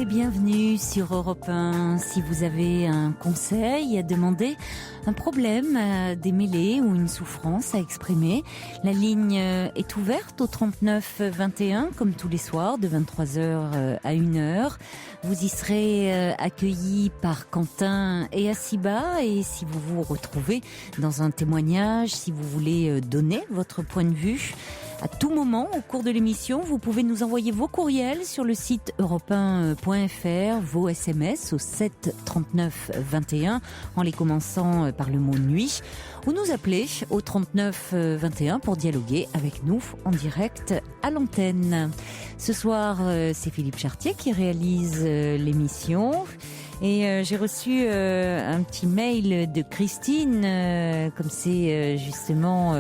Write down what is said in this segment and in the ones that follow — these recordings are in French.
et bienvenue sur Europe 1. Si vous avez un conseil à demander, un problème à démêler ou une souffrance à exprimer, la ligne est ouverte au 39 21 comme tous les soirs de 23h à 1h. Vous y serez accueillis par Quentin et Assiba, et si vous vous retrouvez dans un témoignage, si vous voulez donner votre point de vue, à tout moment, au cours de l'émission, vous pouvez nous envoyer vos courriels sur le site europe1.fr, vos SMS au 7 39 21, en les commençant par le mot nuit, ou nous appeler au 39 21 pour dialoguer avec nous en direct à l'antenne. Ce soir, c'est Philippe Chartier qui réalise l'émission. Et j'ai reçu un petit mail de Christine, comme c'est justement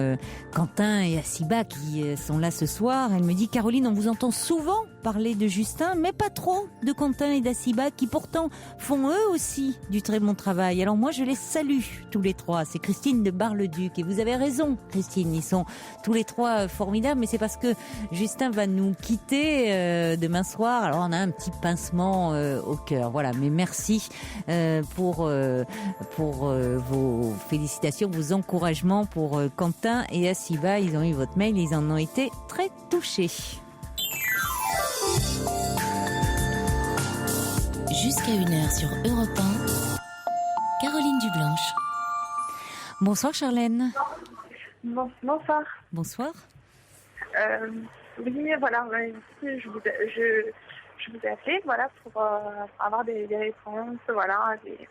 Quentin et Assiba qui sont là ce soir. Elle me dit: Caroline, on vous entend souvent parler de Justin, mais pas trop de Quentin et d'Assiba, qui pourtant font eux aussi du très bon travail. Alors moi, je les salue tous les trois. C'est Christine de Bar-le-Duc, et vous avez raison, Christine, ils sont tous les trois formidables, mais c'est parce que Justin va nous quitter demain soir. Alors on a un petit pincement au cœur, voilà. Mais merci pour vos félicitations, vos encouragements pour Quentin et Assiba. Ils ont eu votre mail, ils en ont été très touchés. Jusqu'à 1h sur Europe 1, Caroline Dublanche. Bonsoir Charlène. Bonsoir. Bonsoir. Oui, voilà, je vous ai appelé, voilà, pour avoir des réponses, voilà, des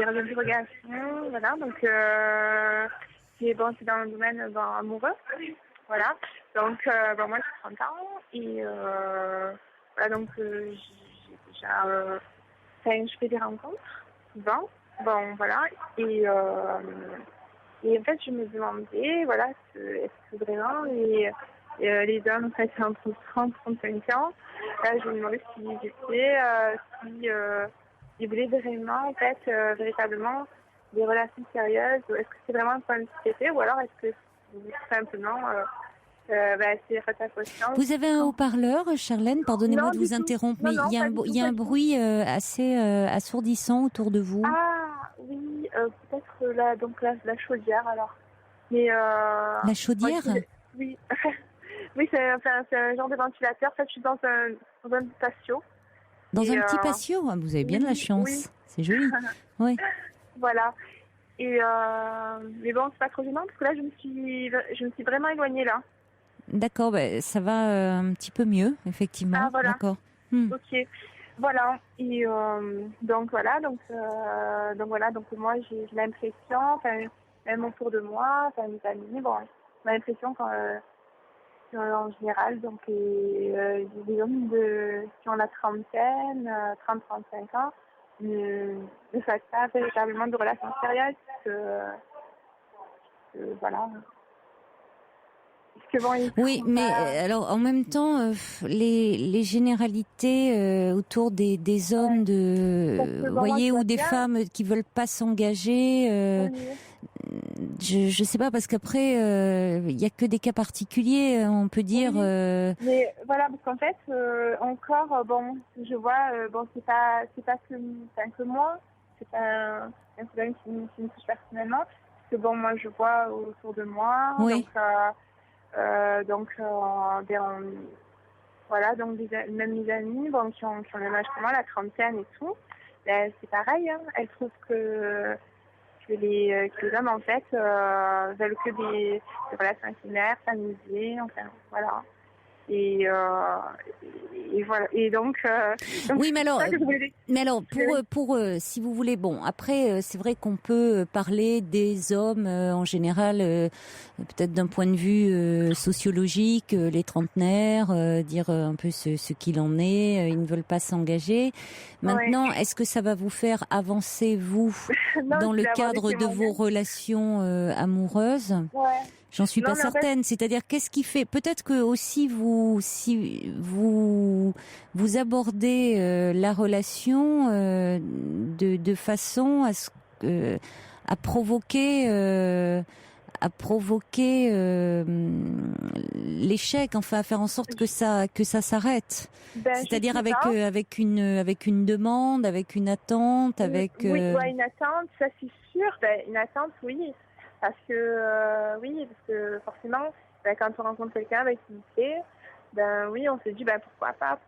interrogations, voilà. Donc, c'est dans le domaine amoureux, voilà. Donc, moi, j'ai 30 ans et voilà, donc je fais des rencontres souvent, bon, voilà, et en fait, je me demandais, voilà, est-ce que vraiment les hommes, en fait, entre 30 et 35 ans, là, je me demandais ils voulaient vraiment, en fait, véritablement des relations sérieuses, ou est-ce que c'est vraiment un point de société, ou alors est-ce que simplement c'est fatakoscience. Vous avez un haut-parleur, Charlène? Pardonnez-moi de vous interrompre, mais il y a un bruit assez assourdissant autour de vous. Ah oui, peut-être la chaudière alors. Mais la chaudière? Oui. Oui, c'est un genre de ventilateur. En fait, je suis dans un patio. Dans un petit patio? Vous avez bien de la chance. Oui. C'est joli. Oui. Voilà. Et mais bon, c'est pas trop gênant parce que là, je me suis vraiment éloignée là. D'accord, ça va un petit peu mieux, effectivement. Ah voilà. D'accord. Ok. Voilà. Et donc moi j'ai l'impression, enfin même autour de moi, enfin mes amis, bon, j'ai l'impression en général, donc les hommes qui ont la trentaine, 30-35 ans, ne fassent pas véritablement de relations sérieuses, voilà. Oui, mais alors en même temps, les généralités autour des hommes vous voyez, ou des femmes qui veulent pas s'engager. Je sais pas, parce qu'après il y a que des cas particuliers, on peut dire. Mais voilà, parce qu'en fait encore je vois c'est pas que moi, c'est pas un problème qui me touche personnellement, parce que moi je vois autour de moi, oui. Voilà, donc même mes amis qui ont le même âge que moi, la trentaine et tout, c'est pareil, hein. Elles trouvent que les hommes en fait veulent que des relations intimes, familières, enfin voilà. Et voilà, et donc oui, mais alors pour si vous voulez, bon, après c'est vrai qu'on peut parler des hommes en général, peut-être d'un point de vue sociologique, les trentenaires, dire un peu ce qu'il en est, ils ne veulent pas s'engager. Maintenant, est-ce que ça va vous faire avancer, vous, dans le cadre de vos relations amoureuses? J'en suis pas certaine. C'est-à-dire, qu'est-ce qui fait? Peut-être que aussi si vous abordez la relation de façon à provoquer à provoquer l'échec, enfin à faire en sorte que ça s'arrête. C'est-à-dire avec une demande, avec une attente, avec. Oui, ouais, une attente, ça c'est sûr. Une attente, oui, parce que forcément, quand on rencontre quelqu'un avec qui il plaît, oui, on se dit pourquoi pas,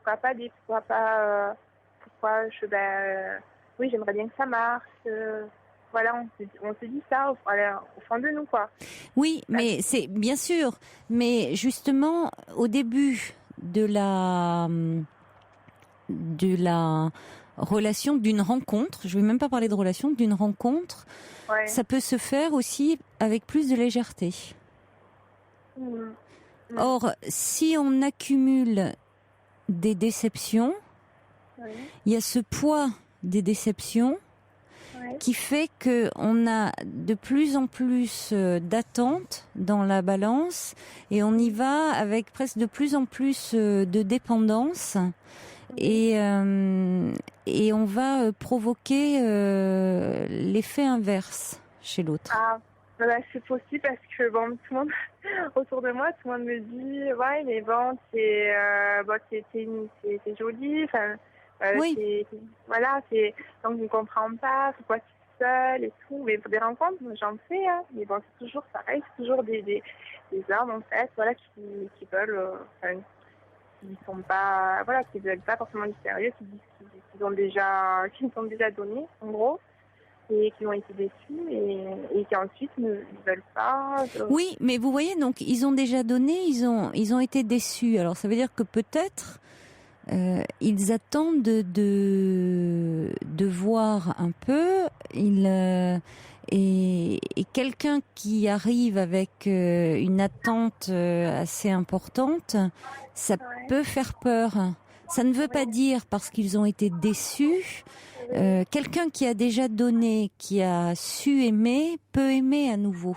oui, j'aimerais bien que ça marche. Voilà, on se dit ça au fond de nous, quoi. Oui, mais c'est bien sûr. Mais justement, au début de la relation, d'une rencontre, je ne vais même pas parler de relation, d'une rencontre, ouais. Ça peut se faire aussi avec plus de légèreté. Or, si on accumule des déceptions, il y a ce poids des déceptions qui fait qu'on a de plus en plus d'attentes dans la balance et on y va avec presque de plus en plus de dépendance et on va provoquer l'effet inverse chez l'autre. Ah, c'est possible parce que tout le monde autour de moi, tout le monde me dit ouais mais bon c'est joli, enfin oui. donc je ne comprends pas pourquoi tu es seule et tout, mais pour des rencontres j'en fais mais bon c'est toujours pareil, c'est toujours des hommes en fait qui veulent qui veulent pas forcément du sérieux, qui disent qu'ils ont déjà donné en gros et qui ont été déçus et qui ensuite ne veulent pas. Oui, mais vous voyez, donc ils ont déjà donné, ils ont été déçus. Alors ça veut dire que peut-être ils attendent de voir un peu. Et quelqu'un qui arrive avec une attente assez importante, ça peut faire peur. Ça ne veut pas dire parce qu'ils ont été déçus. Quelqu'un qui a déjà donné, qui a su aimer, peut aimer à nouveau.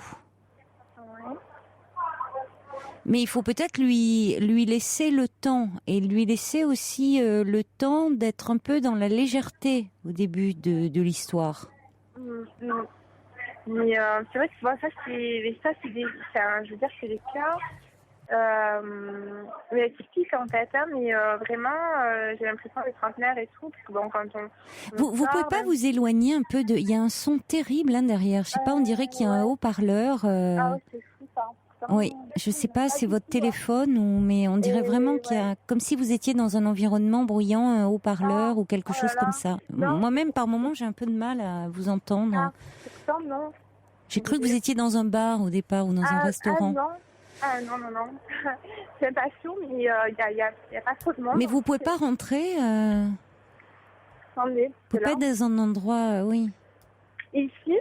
Mais il faut peut-être lui laisser le temps et lui laisser aussi le temps d'être un peu dans la légèreté au début de l'histoire. Mais c'est vrai que c'est des cas typiques en fait, mais vraiment j'ai l'impression des trentenaires et tout, parce que quand vous pouvez pas vous éloigner un peu il y a un son terrible derrière, je sais pas, on dirait qu'il y a un haut-parleur. Ah oui, c'est fou ça. Oui, je sais pas, c'est votre téléphone mais on dirait vraiment qu'il y a, comme si vous étiez dans un environnement bruyant, un haut-parleur ou quelque chose comme ça. Moi-même, par moments, j'ai un peu de mal à vous entendre. Non. J'ai cru que vous étiez dans un bar au départ ou dans un restaurant. Non. Non. C'est pas sûr, mais il y a pas trop de monde. Mais vous pouvez pas rentrer. Attendez. Vous pouvez pas être dans un endroit, oui. Et ici,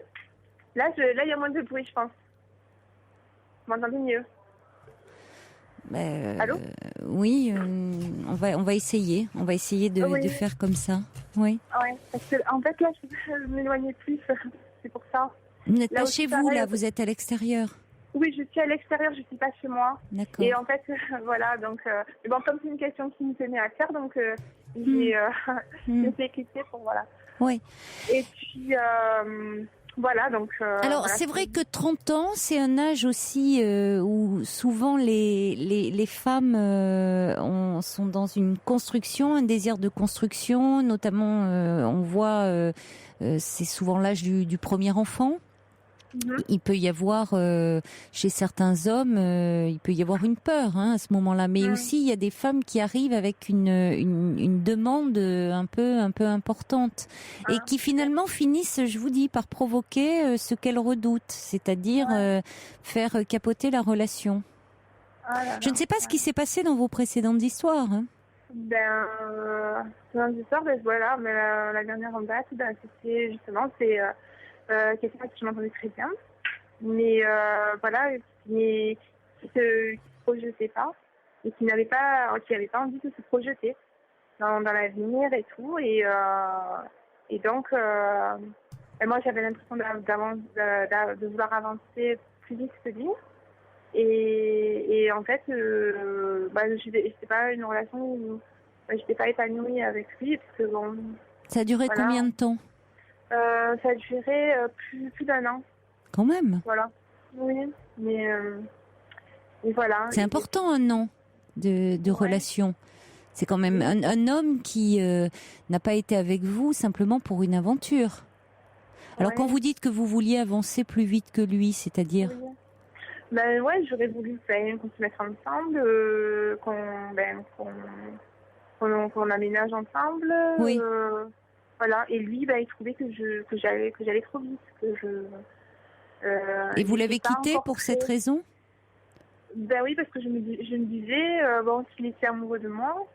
là, il y a moins de bruit, je pense. Vous m'entendez mieux? Allô? Oui, on va essayer. On va essayer de faire comme ça. Oui. Ouais, parce que en fait là, je m'éloignais plus. C'est pour ça. Vous n'êtes pas chez vous là, vous êtes à l'extérieur. Oui, je suis à l'extérieur, je suis pas chez moi. D'accord. Et en fait, voilà, donc comme c'est une question qui me tenait à cœur, donc j'ai fait cliquer pour voilà. Oui. Et puis voilà, donc. Alors voilà, c'est vrai que 30 ans, c'est un âge aussi où souvent les femmes sont dans une construction, un désir de construction, notamment on voit c'est souvent l'âge du premier enfant. Il peut y avoir chez certains hommes, il peut y avoir une peur à ce moment-là, mais aussi il y a des femmes qui arrivent avec une demande un peu importante et qui finalement finissent, je vous dis, par provoquer ce qu'elles redoutent, c'est-à-dire faire capoter la relation. Je ne sais pas ce qui s'est passé dans vos précédentes histoires. Dans l'histoire, voilà, mais la dernière en date, c'était justement quelqu'un qui m'entendait très bien, mais voilà, qui se projetait pas et qui n'avait pas envie de se projeter dans l'avenir et tout, et donc moi j'avais l'impression de vouloir avancer plus vite que lui, et en fait j'étais pas une relation où j'étais pas épanouie avec lui, parce que bon. Ça a duré combien de temps? Ça a duré plus d'1 an. Quand même. Voilà. Oui, mais et voilà. C'est important un an de relation. C'est quand même un homme qui n'a pas été avec vous simplement pour une aventure. Alors quand vous dites que vous vouliez avancer plus vite que lui, c'est-à-dire Ben ouais, j'aurais voulu qu'on se mette ensemble, qu'on aménage ensemble. Oui. Voilà. Et lui, il trouvait que j'allais trop vite, que Et vous l'avez j'étais pas quitté encore pour prête. cette raison? Ben oui, parce que je me disais, bon, s'il était amoureux de moi,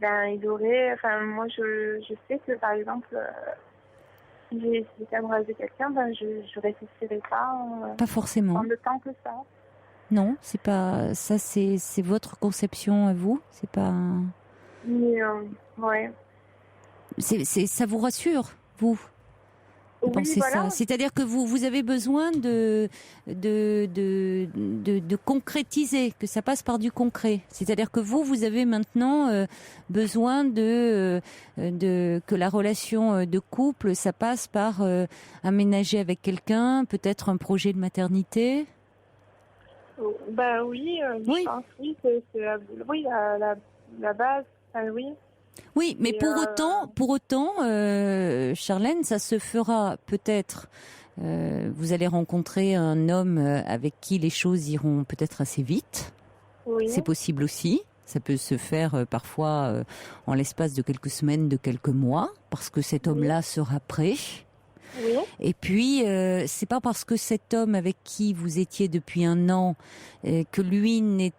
ben il aurait. Enfin, moi, je sais que par exemple, si j'étais amoureuse de quelqu'un, ben je réfléchirais pas Pas forcément. en de temps que ça. Non, c'est pas ça. C'est votre conception à vous. C'est pas. Mais ouais. Ça vous rassure, vous? Oui, Pensez voilà. ça. C'est-à-dire que vous avez besoin de concrétiser, que ça passe par du concret. C'est-à-dire que vous avez maintenant besoin que la relation de couple, ça passe par aménager avec quelqu'un, peut-être un projet de maternité. Ben oui, Oui. je pense, oui, c'est la base, oui. Oui, mais Et pour autant, Charlène, ça se fera peut-être. Vous allez rencontrer un homme avec qui les choses iront peut-être assez vite. oui. C'est possible aussi. Ça peut se faire parfois en l'espace de quelques semaines, de quelques mois, parce que cet homme-là sera prêt. Oui. Et puis, c'est pas parce que cet homme avec qui vous étiez depuis un an, que lui ne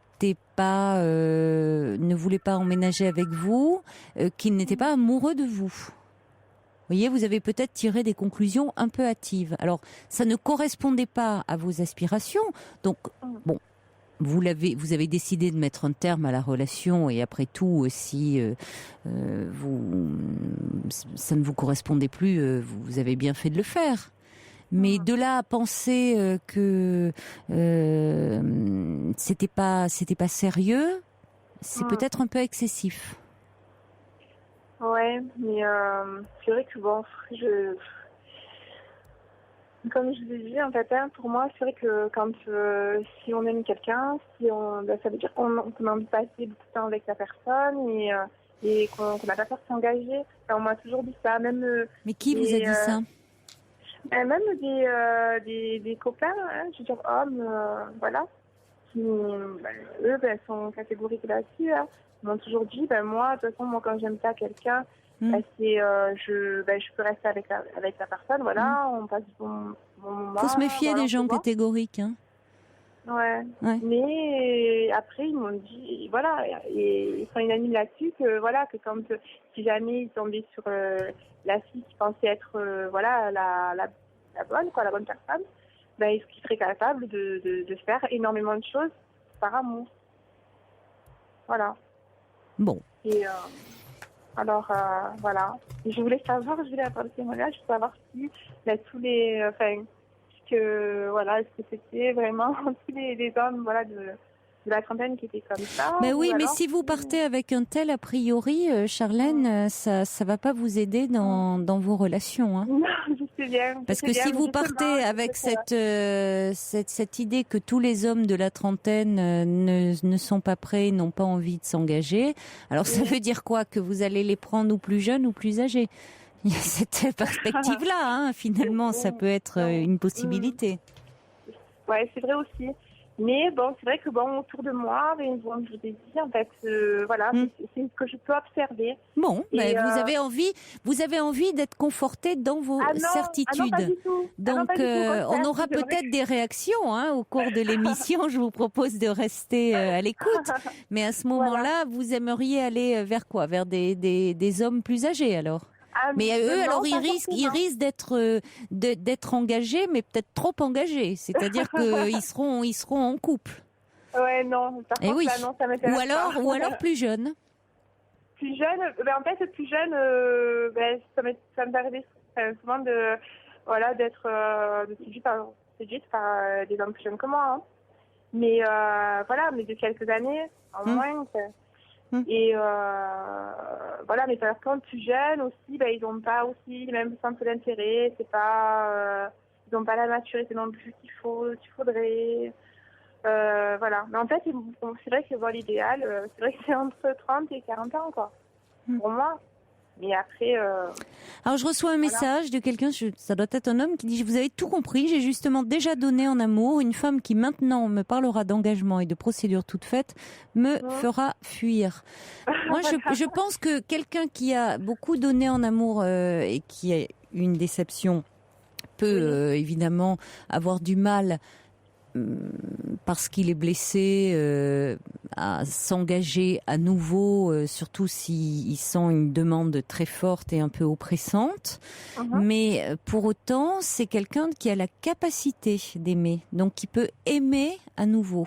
voulait pas emménager avec vous, qu'il n'était pas amoureux de vous. Vous voyez, vous avez peut-être tiré des conclusions un peu hâtives. Alors, ça ne correspondait pas à vos aspirations. Donc, bon, vous avez décidé de mettre un terme à la relation, et après tout, si ça ne vous correspondait plus, vous avez bien fait de le faire. Mais de là à penser que c'était pas sérieux, c'est peut-être un peu excessif. Ouais, mais c'est vrai que bon, comme je vous ai dit, en fait, pour moi, c'est vrai que quand si on aime quelqu'un, ça veut dire qu'on a envie de passer beaucoup de temps avec la personne et qu'on n'a pas peur de s'engager. Enfin, on m'a toujours dit ça, même. Mais qui vous a dit ça? Même des copains, je veux dire hommes, voilà, qui, eux, sont catégoriques là-dessus. Ils m'ont toujours dit, moi, de toute façon, quand j'aime pas quelqu'un, je peux rester avec la personne, voilà, on passe bon moment. Faut se méfier voilà, des gens catégoriques, hein. Ouais. Mais après, ils m'ont dit, voilà, et ils sont unanimes là-dessus que, voilà, que quand, si jamais ils tombaient sur la fille qui pensait être, voilà, la bonne, quoi, la bonne personne, ils seraient capables de faire énormément de choses par amour. Voilà. Bon. Et alors, voilà. Et je voulais avoir le témoignage pour savoir si tous les, est-ce que c'était vraiment tous les hommes, voilà, de la trentaine qui étaient comme ça. Mais oui, mais si vous partez avec un tel a priori, Charlène, ça va pas vous aider dans vos relations, hein. Non, je sais bien. Parce que si vous partez avec cette idée que tous les hommes de la trentaine ne sont pas prêts, n'ont pas envie de s'engager, alors ça veut dire quoi? Que vous allez les prendre ou plus jeunes ou plus âgés? Il y a cette perspective-là, hein. Finalement, ça peut être une possibilité. Ouais, c'est vrai aussi. Mais bon, c'est vrai que autour de moi, je vous ai dit, en fait, voilà, c'est ce que je peux observer. Bon, vous avez envie d'être conforté dans vos certitudes. Ah non, pas du tout. Donc, on aura peut-être des réactions au cours de l'émission. Je vous propose de rester à l'écoute. Mais à ce moment-là, vous aimeriez aller vers quoi? Vers des hommes plus âgés, alors? Mais eux, alors ils risquent d'être engagés, mais peut-être trop engagés. C'est-à-dire qu'ils seront en couple. Ouais, non. Par contre, là, non, ça m'intéresse pas. Ou alors plus jeunes. Plus jeunes, en fait, plus jeunes, ça m'est arrivé souvent d'être séduite par des hommes plus jeunes que moi. Hein. Mais voilà, mais de quelques années, en moins. Et voilà, mais par contre, plus jeunes aussi, ils n'ont pas aussi les mêmes centres d'intérêt. C'est pas, n'ont pas la maturité non plus qu'il faudrait. Voilà. Mais en fait, c'est vrai que l'idéal, c'est vrai que c'est entre 30 et 40 ans, quoi. Pour moi. Mais après... Alors, je reçois un message de quelqu'un, ça doit être un homme, qui dit « Vous avez tout compris, j'ai justement déjà donné en amour. Une femme qui maintenant me parlera d'engagement et de procédures toutes faites me fera fuir. » Moi, je pense que quelqu'un qui a beaucoup donné en amour et qui a eu une déception peut évidemment avoir du mal parce qu'il est blessé à s'engager à nouveau, surtout s'il sent une demande très forte et un peu oppressante. Mais pour autant, c'est quelqu'un qui a la capacité d'aimer, donc qui peut aimer à nouveau.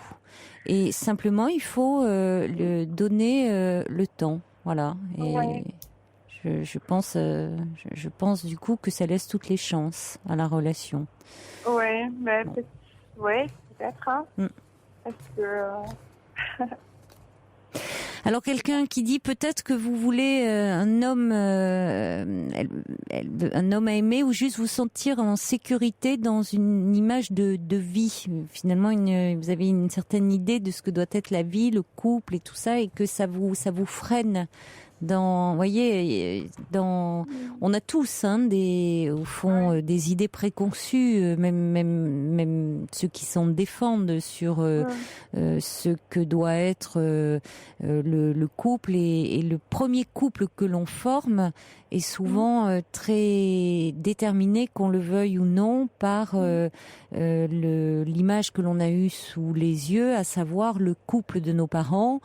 Et simplement, il faut le donner le temps. Voilà. Et je pense du coup que ça laisse toutes les chances à la relation. Ouais, mais peut-être. Hein. Parce que... Alors quelqu'un qui dit peut-être que vous voulez un homme à aimer ou juste vous sentir en sécurité dans une image de vie. Finalement, vous avez une certaine idée de ce que doit être la vie, le couple et tout ça, et que ça vous freine. Vous voyez, on a tous au fond des idées préconçues, même ceux qui s'en défendent sur ce que doit être le couple et le premier couple que l'on forme est souvent très déterminé, qu'on le veuille ou non, par l'image que l'on a eue sous les yeux, à savoir le couple de nos parents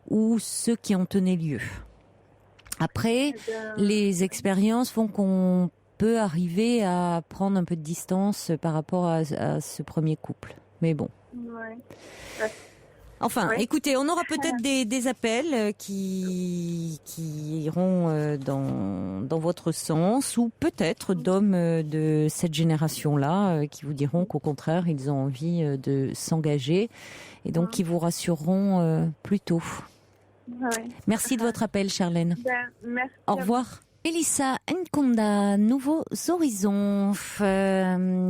ou ceux qui en tenaient lieu. Après, les expériences font qu'on peut arriver à prendre un peu de distance par rapport à ce premier couple. Mais bon. Enfin, écoutez, on aura peut-être des appels qui iront dans votre sens, ou peut-être d'hommes de cette génération-là qui vous diront qu'au contraire, ils ont envie de s'engager et donc qui vous rassureront plus tôt. Merci de votre appel, Charlène. Merci. Au revoir. Elissa Nkonda, Nouveaux Horizons.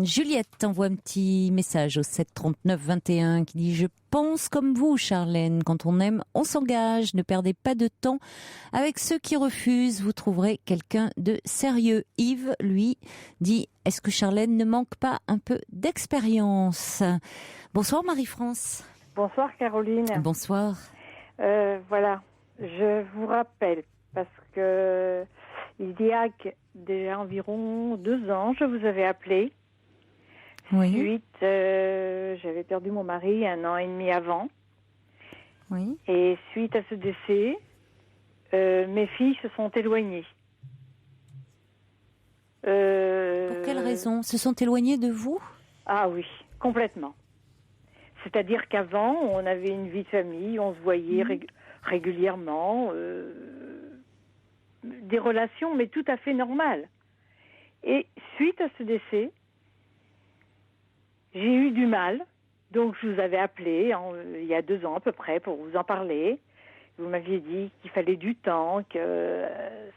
Juliette envoie un petit message au 7 39 21 qui dit « Je pense comme vous, Charlène. Quand on aime, on s'engage. Ne perdez pas de temps avec ceux qui refusent. Vous trouverez quelqu'un de sérieux. » Yves, lui, dit « Est-ce que Charlène ne manque pas un peu d'expérience ?» Bonsoir Marie-France. Bonsoir Caroline. Bonsoir. Voilà, je vous rappelle, parce que il y a déjà environ 2 ans, je vous avais appelé. Oui. Suite, j'avais perdu mon mari 1 an et demi avant. Oui. Et suite à ce décès, mes filles se sont éloignées. Pour quelle raison ? Se sont éloignées de vous ? Ah oui, complètement. C'est-à-dire qu'avant, on avait une vie de famille, on se voyait régulièrement, des relations, mais tout à fait normales. Et suite à ce décès, j'ai eu du mal. Donc je vous avais appelé il y a 2 ans à peu près pour vous en parler. Vous m'aviez dit qu'il fallait du temps, que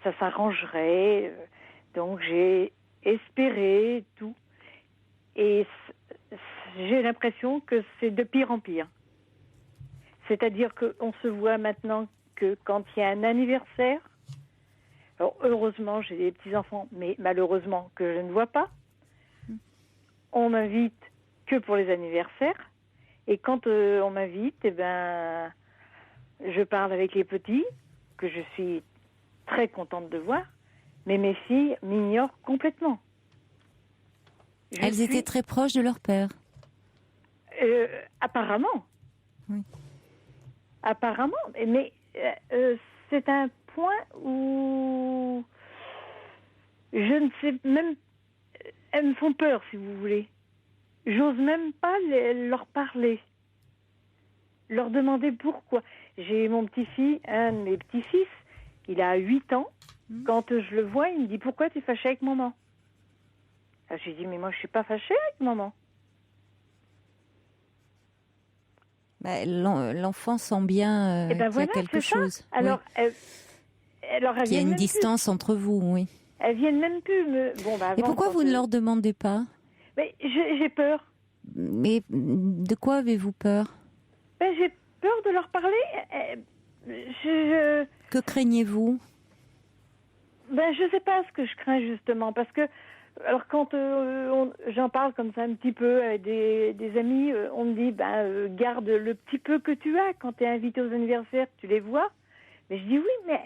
ça s'arrangerait. Donc j'ai espéré tout. Et j'ai l'impression que c'est de pire en pire. C'est-à-dire qu'on se voit maintenant que quand il y a un anniversaire, alors heureusement j'ai des petits-enfants, mais malheureusement que je ne vois pas, on m'invite que pour les anniversaires, et quand on m'invite, je parle avec les petits, que je suis très contente de voir, mais mes filles m'ignorent complètement. Elles étaient très proches de leur père. Apparemment. Oui. Apparemment. Mais c'est un point où je ne sais même... Elles me font peur, si vous voulez. J'ose même pas leur parler. Leur demander pourquoi. J'ai mon petit-fils, un de mes petits-fils, il a 8 ans. Quand je le vois, il me dit « Pourquoi tu es fâchée avec maman ?» Alors, j'ai dit « Mais moi, je suis pas fâchée avec maman. » L'enfant sent bien qu'il y a quelque chose. Alors, oui. Il y a une distance entre vous, oui. Elles viennent même plus me... Et pourquoi vous ne leur demandez pas ? Mais j'ai peur. Mais de quoi avez-vous peur? J'ai peur de leur parler. Que craignez-vous? Je sais pas ce que je crains justement, parce que alors quand j'en parle comme ça un petit peu avec des amis, on me dit garde le petit peu que tu as quand tu es invité aux anniversaires, tu les vois. Mais je dis oui, mais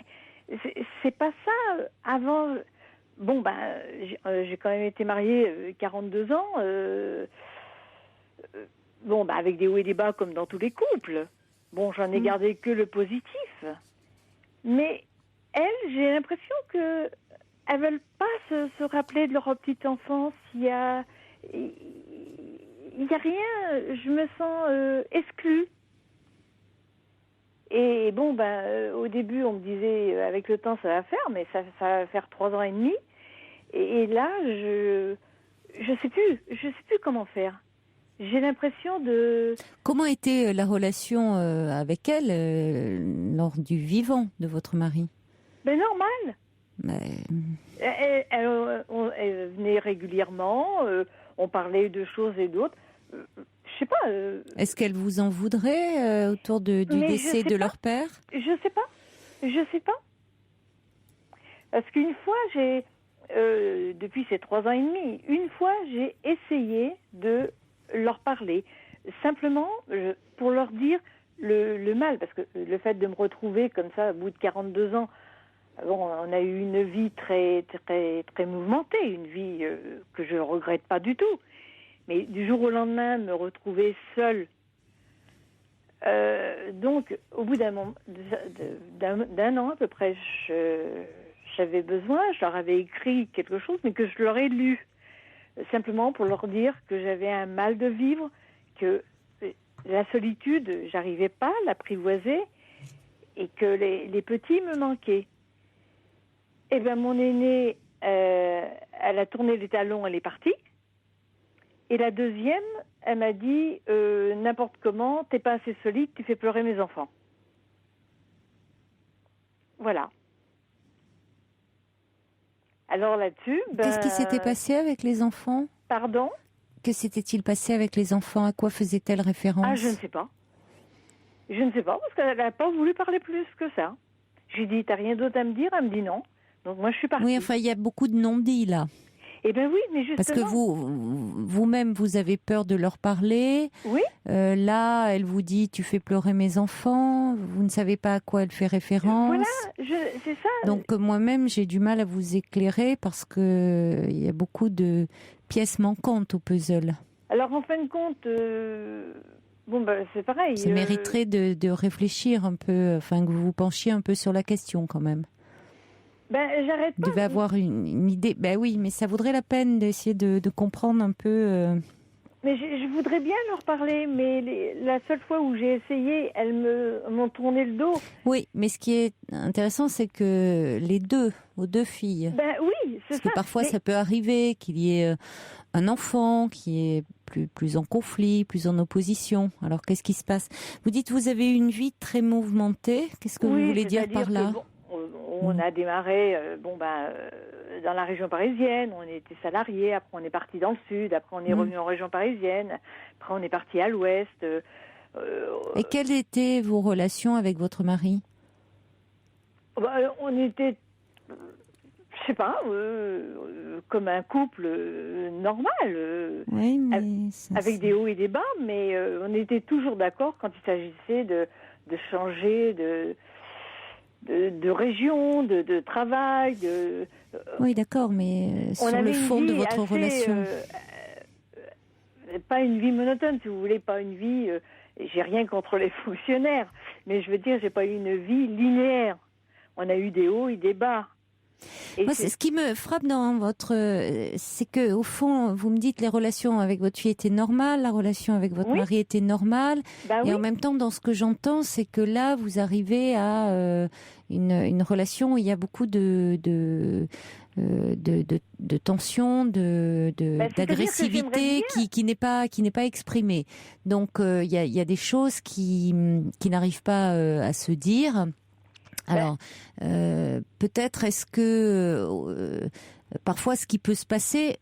c'est pas ça. Avant, j'ai quand même été mariée 42 ans. Avec des hauts et des bas comme dans tous les couples. Bon, j'en ai gardé que le positif. Mais elles, j'ai l'impression que elles veulent pas se rappeler de leur petite enfance. Il y a rien. Je me sens exclue. Et au début, on me disait avec le temps ça va faire, mais ça va faire 3 ans et demi. Et là, je sais plus comment faire. J'ai l'impression de... Comment était la relation avec elle lors du vivant de votre mari? Normal. Mais... Elle venait régulièrement, on parlait de choses et d'autres. Je sais pas. Est-ce qu'elle vous en voudrait autour du décès de leur père? Je sais pas. Parce qu'une fois, depuis ces 3 ans et demi, une fois, j'ai essayé de leur parler, simplement pour leur dire le mal, parce que le fait de me retrouver comme ça au bout de 42 ans, on a eu une vie très très très mouvementée, une vie que je regrette pas du tout, mais du jour au lendemain me retrouver seule, donc au bout d'un an à peu près, j'avais besoin, je leur avais écrit quelque chose, mais que je leur ai lu. Simplement pour leur dire que j'avais un mal de vivre, que la solitude, j'arrivais pas à l'apprivoiser et que les petits me manquaient. Mon aînée, elle a tourné les talons, elle est partie. Et la deuxième, elle m'a dit n'importe comment, t'es pas assez solide, tu fais pleurer mes enfants. Voilà. Alors là-dessus... Qu'est-ce qui s'était passé avec les enfants? Pardon? Que s'était-il passé avec les enfants? À quoi faisait-elle référence? Je ne sais pas. Parce qu'elle n'a pas voulu parler plus que ça. J'ai dit, t'as rien d'autre à me dire? Elle me dit non. Donc moi, je suis partie. Oui, il y a beaucoup de non-dits là. Oui, mais justement... Parce que vous-même, vous avez peur de leur parler. Oui. Là, elle vous dit, tu fais pleurer mes enfants. Vous ne savez pas à quoi elle fait référence. Voilà, c'est ça. Donc moi-même, j'ai du mal à vous éclairer parce que il y a beaucoup de pièces manquantes au puzzle. Alors, en fin de compte, c'est pareil. Ça mériterait de réfléchir un peu, que vous vous penchiez un peu sur la question quand même. J'arrête pas. Vous devez avoir une idée. Oui, mais ça vaudrait la peine d'essayer de comprendre un peu. Mais je voudrais bien leur parler, mais la seule fois où j'ai essayé, elles m'ont tourné le dos. Oui, mais ce qui est intéressant, c'est que aux deux filles. Oui, c'est ça. Parce que parfois, ça peut arriver qu'il y ait un enfant qui est plus en conflit, plus en opposition. Alors, qu'est-ce qui se passe? Vous dites, vous avez une vie très mouvementée. Qu'est-ce que vous voulez dire par là? On a démarré dans la région parisienne, on était salariés, après on est parti dans le sud, après on est revenu en région parisienne, après on est parti à l'ouest. Et quelles étaient vos relations avec votre mari? On était, je sais pas, comme un couple normal, oui, mais avec des hauts et des bas, mais on était toujours d'accord quand il s'agissait de changer de région, de travail. Oui, d'accord, mais sur le fond de votre relation. Pas une vie monotone, si vous voulez, pas une vie... j'ai rien contre les fonctionnaires, mais je veux dire, j'ai pas eu une vie linéaire. On a eu des hauts et des bas. Et moi, ce qui me frappe dans c'est que au fond, vous me dites les relations avec votre fille étaient normales, la relation avec votre mari était normale, et en même temps, dans ce que j'entends, c'est que là, vous arrivez à une relation où il y a beaucoup de tension, d'agressivité qui n'est pas exprimée. Donc, il y a des choses qui n'arrivent pas à se dire. Alors, peut-être est-ce que parfois ce qui peut se passer,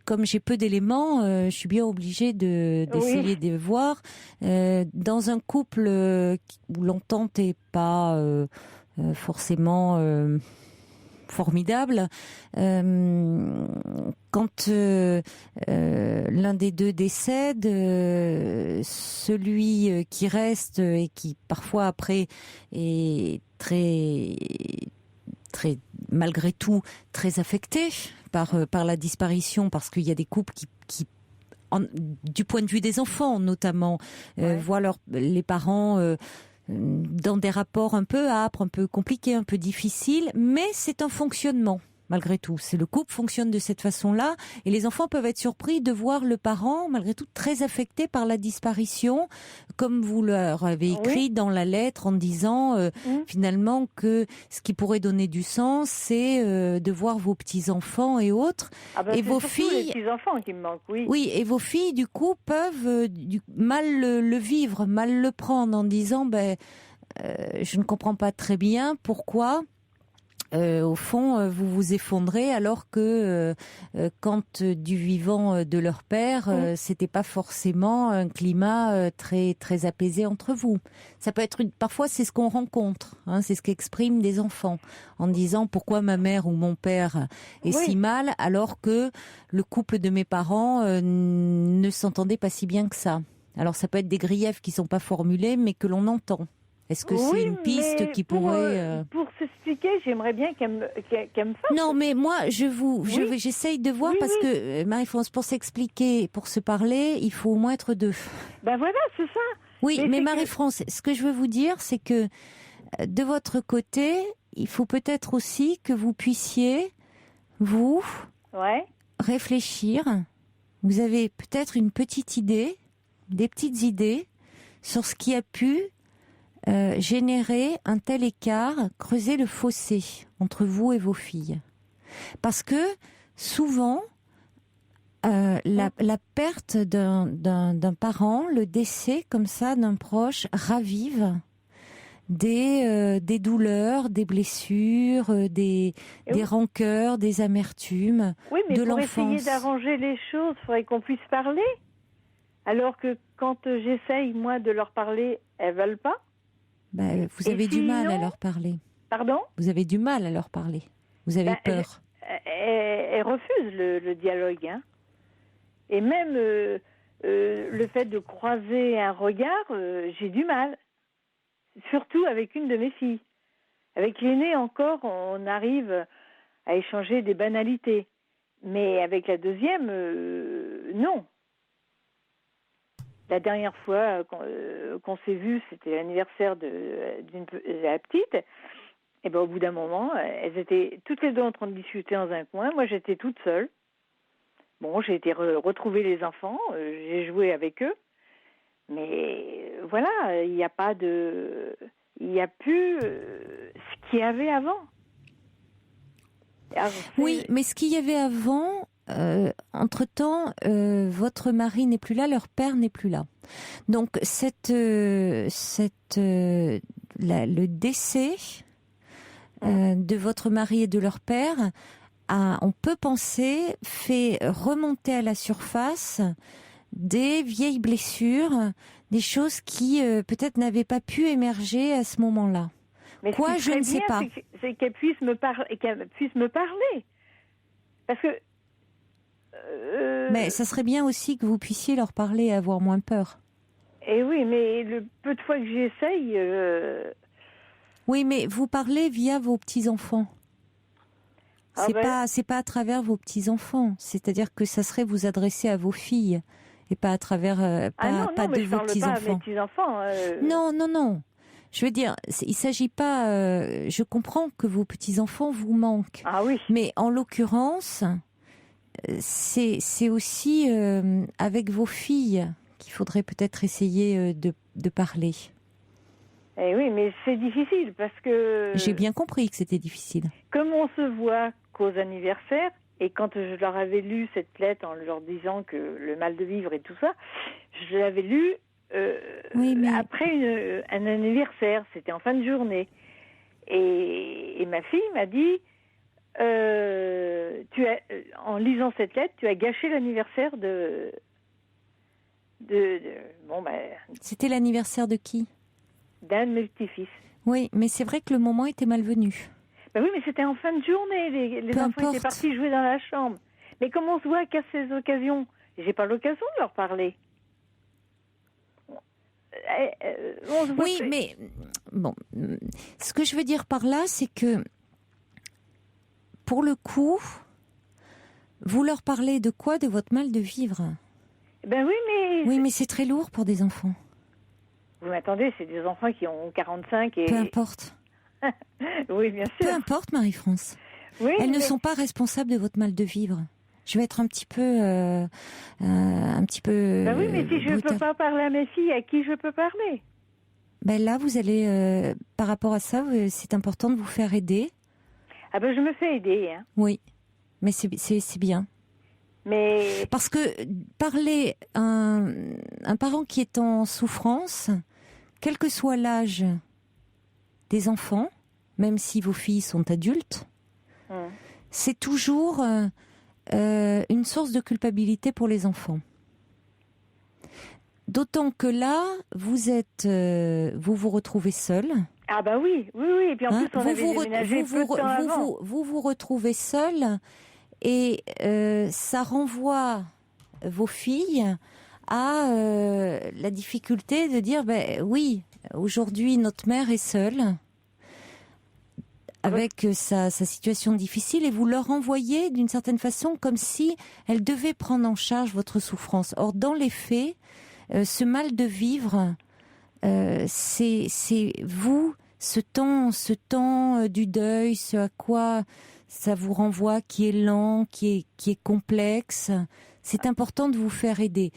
comme j'ai peu d'éléments, je suis bien obligée d'essayer de voir. Dans un couple où l'entente n'est pas forcément formidable, quand l'un des deux décède, celui qui reste et qui parfois après est très malgré tout très affecté par la disparition, parce qu'il y a des couples qui du point de vue des enfants notamment, voient les parents dans des rapports un peu âpres, un peu compliqués, un peu difficiles, mais c'est un fonctionnement. Malgré tout, le couple fonctionne de cette façon-là, et les enfants peuvent être surpris de voir le parent, malgré tout, très affecté par la disparition, comme vous leur avez écrit dans la lettre en disant finalement que ce qui pourrait donner du sens, c'est de voir vos petits-enfants et autres. Et vos filles, les petits-enfants qui me manquent, oui. Oui, et vos filles, du coup, peuvent mal le vivre, mal le prendre en disant je ne comprends pas très bien pourquoi. Au fond, vous vous effondrez, alors que quand du vivant de leur père, c'était pas forcément un climat très très apaisé entre vous. Ça peut être parfois c'est ce qu'on rencontre, c'est ce qu'expriment des enfants en disant pourquoi ma mère ou mon père est si mal, alors que le couple de mes parents ne s'entendait pas si bien que ça. Alors ça peut être des griefs qui sont pas formulés, mais que l'on entend. Est-ce que c'est une piste qui pourrait... Pour s'expliquer, j'aimerais bien qu'elle me fasse. Non, mais moi, j'essaye de voir, parce que, Marie-France, pour s'expliquer, pour se parler, il faut au moins être deux. Ben voilà, c'est ça. Oui, mais Marie-France, ce que je veux vous dire, c'est que de votre côté, il faut peut-être aussi que vous puissiez, vous, réfléchir. Vous avez peut-être une petite idée, des petites idées, sur ce qui a pu générer un tel écart, creuser le fossé entre vous et vos filles. Parce que souvent, la perte d'un parent, le décès comme ça d'un proche, ravive des douleurs, des blessures, des rancœurs, des amertumes de l'enfance. Pour essayer d'arranger les choses, il faudrait qu'on puisse parler. Alors que quand j'essaye, moi, de leur parler, elles veulent pas. Vous avez du mal à leur parler. Pardon ? Vous avez du mal à leur parler. Vous avez peur. Elles refusent le dialogue. Et même le fait de croiser un regard, j'ai du mal. Surtout avec une de mes filles. Avec l'aînée encore, on arrive à échanger des banalités. Mais avec la deuxième, non. La dernière fois qu'on s'est vus, c'était l'anniversaire de la petite. Et au bout d'un moment, elles étaient toutes les deux en train de discuter dans un coin. Moi, j'étais toute seule. Bon, j'ai été retrouver les enfants. J'ai joué avec eux. Mais voilà, il n'y a plus ce qu'il y avait avant. Alors, oui, mais ce qu'il y avait avant... entre-temps, votre mari n'est plus là, leur père n'est plus là. Donc le décès de votre mari et de leur père, on peut penser, fait remonter à la surface des vieilles blessures, des choses qui peut-être n'avaient pas pu émerger à ce moment-là. Mais quoi, je ne sais pas. C'est qu'elle puisse me parler. Parce que mais ça serait bien aussi que vous puissiez leur parler et avoir moins peur. Eh oui, mais le peu de fois que j'essaye... Oui, mais vous parlez via vos petits-enfants. C'est pas à travers vos petits-enfants. C'est-à-dire que ça serait vous adresser à vos filles et pas à travers pas de vos petits-enfants. Non. Je veux dire, il s'agit pas... je comprends que vos petits-enfants vous manquent. Ah oui. Mais en l'occurrence... C'est aussi avec vos filles qu'il faudrait peut-être essayer de parler. Eh oui, mais c'est difficile parce que... J'ai bien compris que c'était difficile. Comme on se voit qu'aux anniversaires, et quand je leur avais lu cette lettre en leur disant que le mal de vivre et tout ça, je l'avais lu après un anniversaire, c'était en fin de journée. Et ma fille m'a dit... en lisant cette lettre, tu as gâché l'anniversaire C'était l'anniversaire de qui? d'un de mes petits-fils. Oui, mais c'est vrai que le moment était malvenu. Ben oui, mais c'était en fin de journée. Les Peu enfants importe. étaient partis jouer dans la chambre. Mais comment on se voit qu'à ces occasions? J'ai pas l'occasion de leur parler. On se voit Oui, que- mais bon, ce que je veux dire par là, c'est que pour le coup, vous leur parlez de quoi? De votre mal de vivre. Ben oui, mais... Oui, mais c'est très lourd pour des enfants. Vous m'attendez, c'est des enfants qui ont 45 et... Peu importe. Oui, bien Peu sûr. importe, Marie-France. Oui, Elles ne mais- sont pas responsables de votre mal de vivre. Je vais être un petit peu, Ben oui, mais si je ne peux brutale. pas parler à mes filles, à qui je peux parler? Ben là, vous allez, par rapport à ça, c'est important de vous faire aider. Ah ben je me fais aider, hein. Oui, mais c'est bien. Mais Parce que parler à un parent qui est en souffrance, quel que soit l'âge des enfants, même si vos filles sont adultes, c'est toujours une source de culpabilité pour les enfants. D'autant que là, vous vous retrouvez seul. ah ben oui, et puis en Hein, plus on avait déménagé peu de temps avant. vous retrouvez seul et ça renvoie vos filles à la difficulté de dire oui, aujourd'hui notre mère est seule avec sa situation difficile et vous leur envoyez d'une certaine façon comme si elle devait prendre en charge votre souffrance. Or, dans les faits, ce mal de vivre, c'est vous, ce temps du deuil, ce à quoi ça vous renvoie, qui est lent, qui est complexe. C'est important de vous faire aider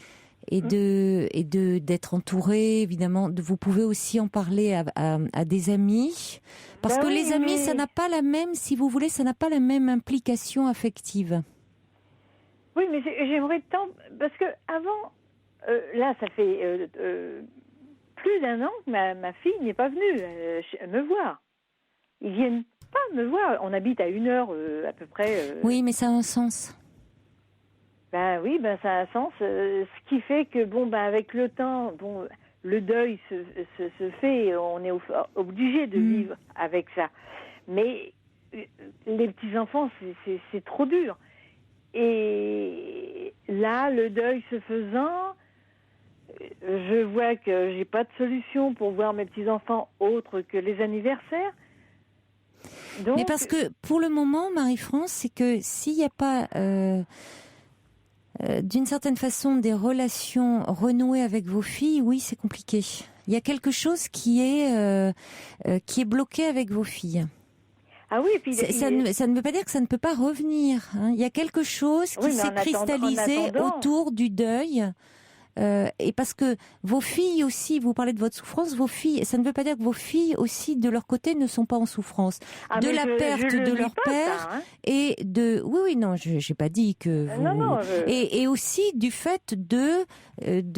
et d'être entouré, évidemment. Vous pouvez aussi en parler à des amis, parce que les amis, ça n'a pas la même, si vous voulez, ça n'a pas la même implication affective. Oui, mais j'aimerais tant, parce que avant, là, ça fait plus d'un an que ma fille n'est pas venue me voir. Ils viennent pas me voir. On habite à 1 heure à peu près. Oui, mais ça a un sens. Ben oui, ça a un sens. Ce qui fait que avec le temps, le deuil se fait. On est obligé de vivre avec ça. Mais les petits enfants, c'est trop dur. Et là, le deuil se faisant, je vois que j'ai pas de solution pour voir mes petits enfants autres que les anniversaires. Donc, mais parce que pour le moment, Marie-France, c'est que s'il n'y a pas d'une certaine façon des relations renouées avec vos filles, oui, c'est compliqué. Il y a quelque chose qui est bloqué avec vos filles. Ah oui, puis ça ne veut pas dire que ça ne peut pas revenir. Hein. Il y a quelque chose qui s'est cristallisé autour du deuil. Et parce que vos filles aussi, vous parlez de votre souffrance, vos filles, ça ne veut pas dire que vos filles aussi, de leur côté, ne sont pas en souffrance. De la perte de leur père et de... Oui, non, je n'ai pas dit que vous... Et aussi du fait de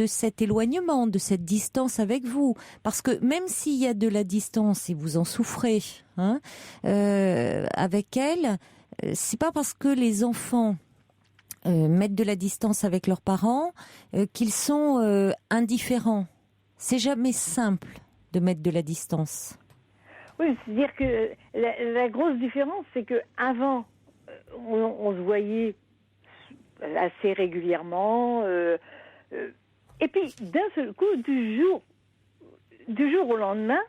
cet éloignement, de cette distance avec vous. Parce que même s'il y a de la distance et vous en souffrez hein, avec elle, c'est pas parce que les enfants... mettre de la distance avec leurs parents, qu'ils sont indifférents. C'est jamais simple de mettre de la distance. Oui, c'est-à-dire que la grosse différence, c'est que avant, on se voyait assez régulièrement, et puis d'un seul coup, du jour au lendemain,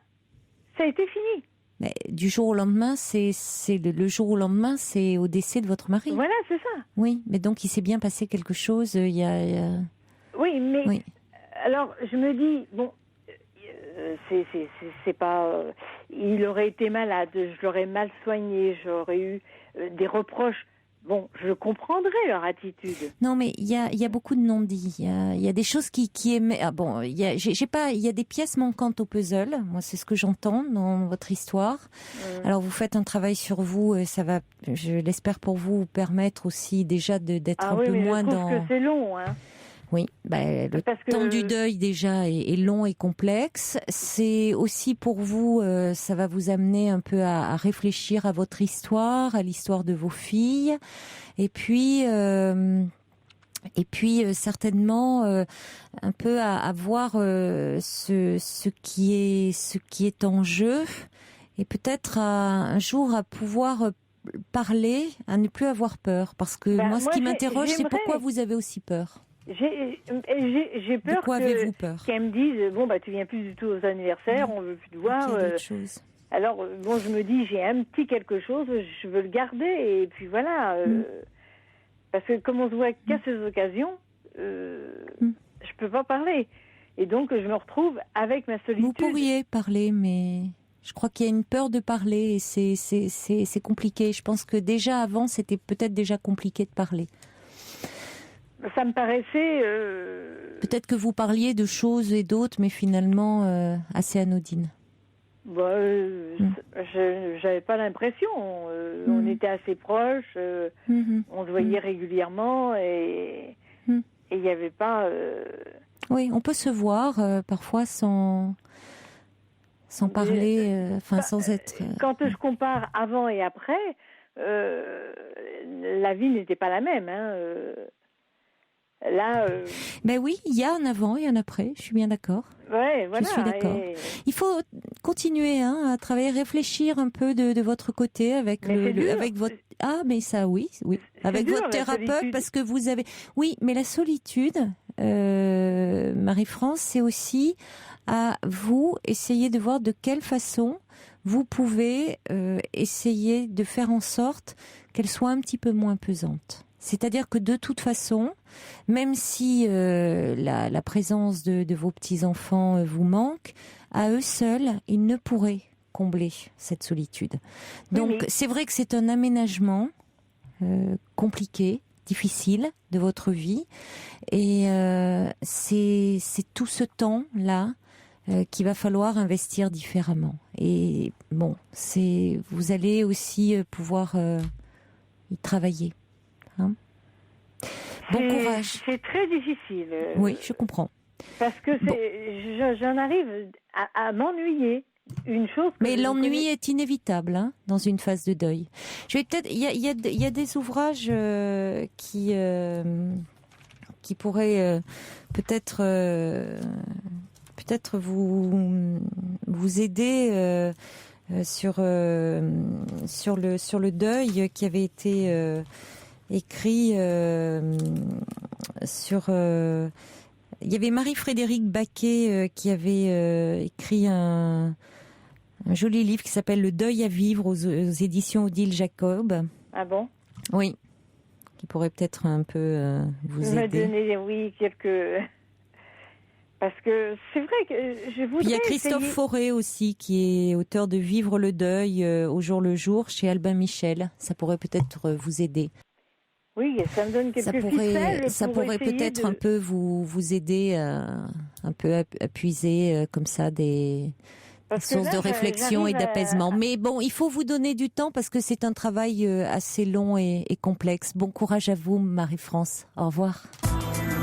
ça a été fini. Mais du jour au lendemain, c'est le jour au lendemain, c'est au décès de votre mari. Voilà, c'est ça. Oui, mais donc il s'est bien passé quelque chose. Il y a... Oui, mais oui. Alors je me dis c'est pas. Il aurait été malade, je l'aurais mal soigné, j'aurais eu des reproches. Bon, je comprendrais leur attitude. Non, mais il y a beaucoup de non-dits. Il y a des choses qui émettent. Ah bon, il y a des pièces manquantes au puzzle. Moi, c'est ce que j'entends dans votre histoire. Alors, vous faites un travail sur vous. Ça va, je l'espère pour vous, permettre aussi déjà d'être un peu moins dans. Je trouve que c'est long, hein. Oui, le Parce que- temps du deuil déjà est long et complexe. C'est aussi pour vous, ça va vous amener un peu à réfléchir à votre histoire, à l'histoire de vos filles, et puis certainement un peu à voir ce qui est en jeu, et peut-être un jour à pouvoir parler, à ne plus avoir peur, parce que moi, ce qui m'interroge, c'est pourquoi vous avez aussi peur. J'ai peur De quoi avez-vous peur? qu'elle me dise bon tu viens plus du tout aux anniversaires, on veut plus te voir. Il y a d'autres choses. Alors je me dis j'ai un petit quelque chose, je veux le garder et puis voilà. Parce que comme on se voit qu'à ces occasions, je peux pas parler et donc je me retrouve avec ma solitude. Vous pourriez parler, mais je crois qu'il y a une peur de parler et c'est compliqué. Je pense que déjà avant c'était peut-être déjà compliqué de parler. Ça me paraissait... Peut-être que vous parliez de choses et d'autres, mais finalement assez anodines. J'avais pas l'impression. On était assez proches, on se voyait régulièrement et il n'y avait pas... Oui, on peut se voir parfois sans parler, sans être... Quand je compare avant et après, la vie n'était pas la même. Là, Ben oui, il y a un avant et un après, je suis bien d'accord. Ouais, voilà. Je suis d'accord. Il faut continuer à travailler, réfléchir un peu de votre côté avec avec votre... Ah, mais ça, oui. Avec dur, votre thérapeute, solitude. parce que vous avez... Oui, mais la solitude, Marie-France, c'est aussi à vous essayer de voir de quelle façon vous pouvez essayer de faire en sorte qu'elle soit un petit peu moins pesante. C'est-à-dire que de toute façon, même si la présence de vos petits-enfants vous manque, à eux seuls, ils ne pourraient combler cette solitude. Donc c'est vrai que c'est un aménagement compliqué, difficile de votre vie, et c'est tout ce temps-là qu'il va falloir investir différemment. Et bon, vous allez aussi pouvoir y travailler. Bon courage. C'est très difficile. Oui, je comprends. Parce que j'en arrive à m'ennuyer. Une chose. Mais l'ennui est inévitable dans une phase de deuil. Je vais peut-être. Il y a des ouvrages qui pourraient peut-être vous aider sur le deuil qui avait été écrit sur... il y avait Marie-Frédérique Baquet qui avait écrit un joli livre qui s'appelle Le deuil à vivre aux éditions Odile Jacob. Ah bon? Oui, qui pourrait peut-être un peu vous aider. Me donner, quelques... Parce que c'est vrai que je voudrais... Puis il y a Christophe Fauré aussi, qui est auteur de Vivre le deuil au jour le jour chez Albin Michel. Ça pourrait peut-être vous aider. Oui, ça me donne quelques ficelles. Ça pourrait peut-être un peu vous aider un peu à puiser comme ça des sources de réflexion et d'apaisement. Mais bon, il faut vous donner du temps parce que c'est un travail assez long et complexe. Bon courage à vous, Marie-France. Au revoir.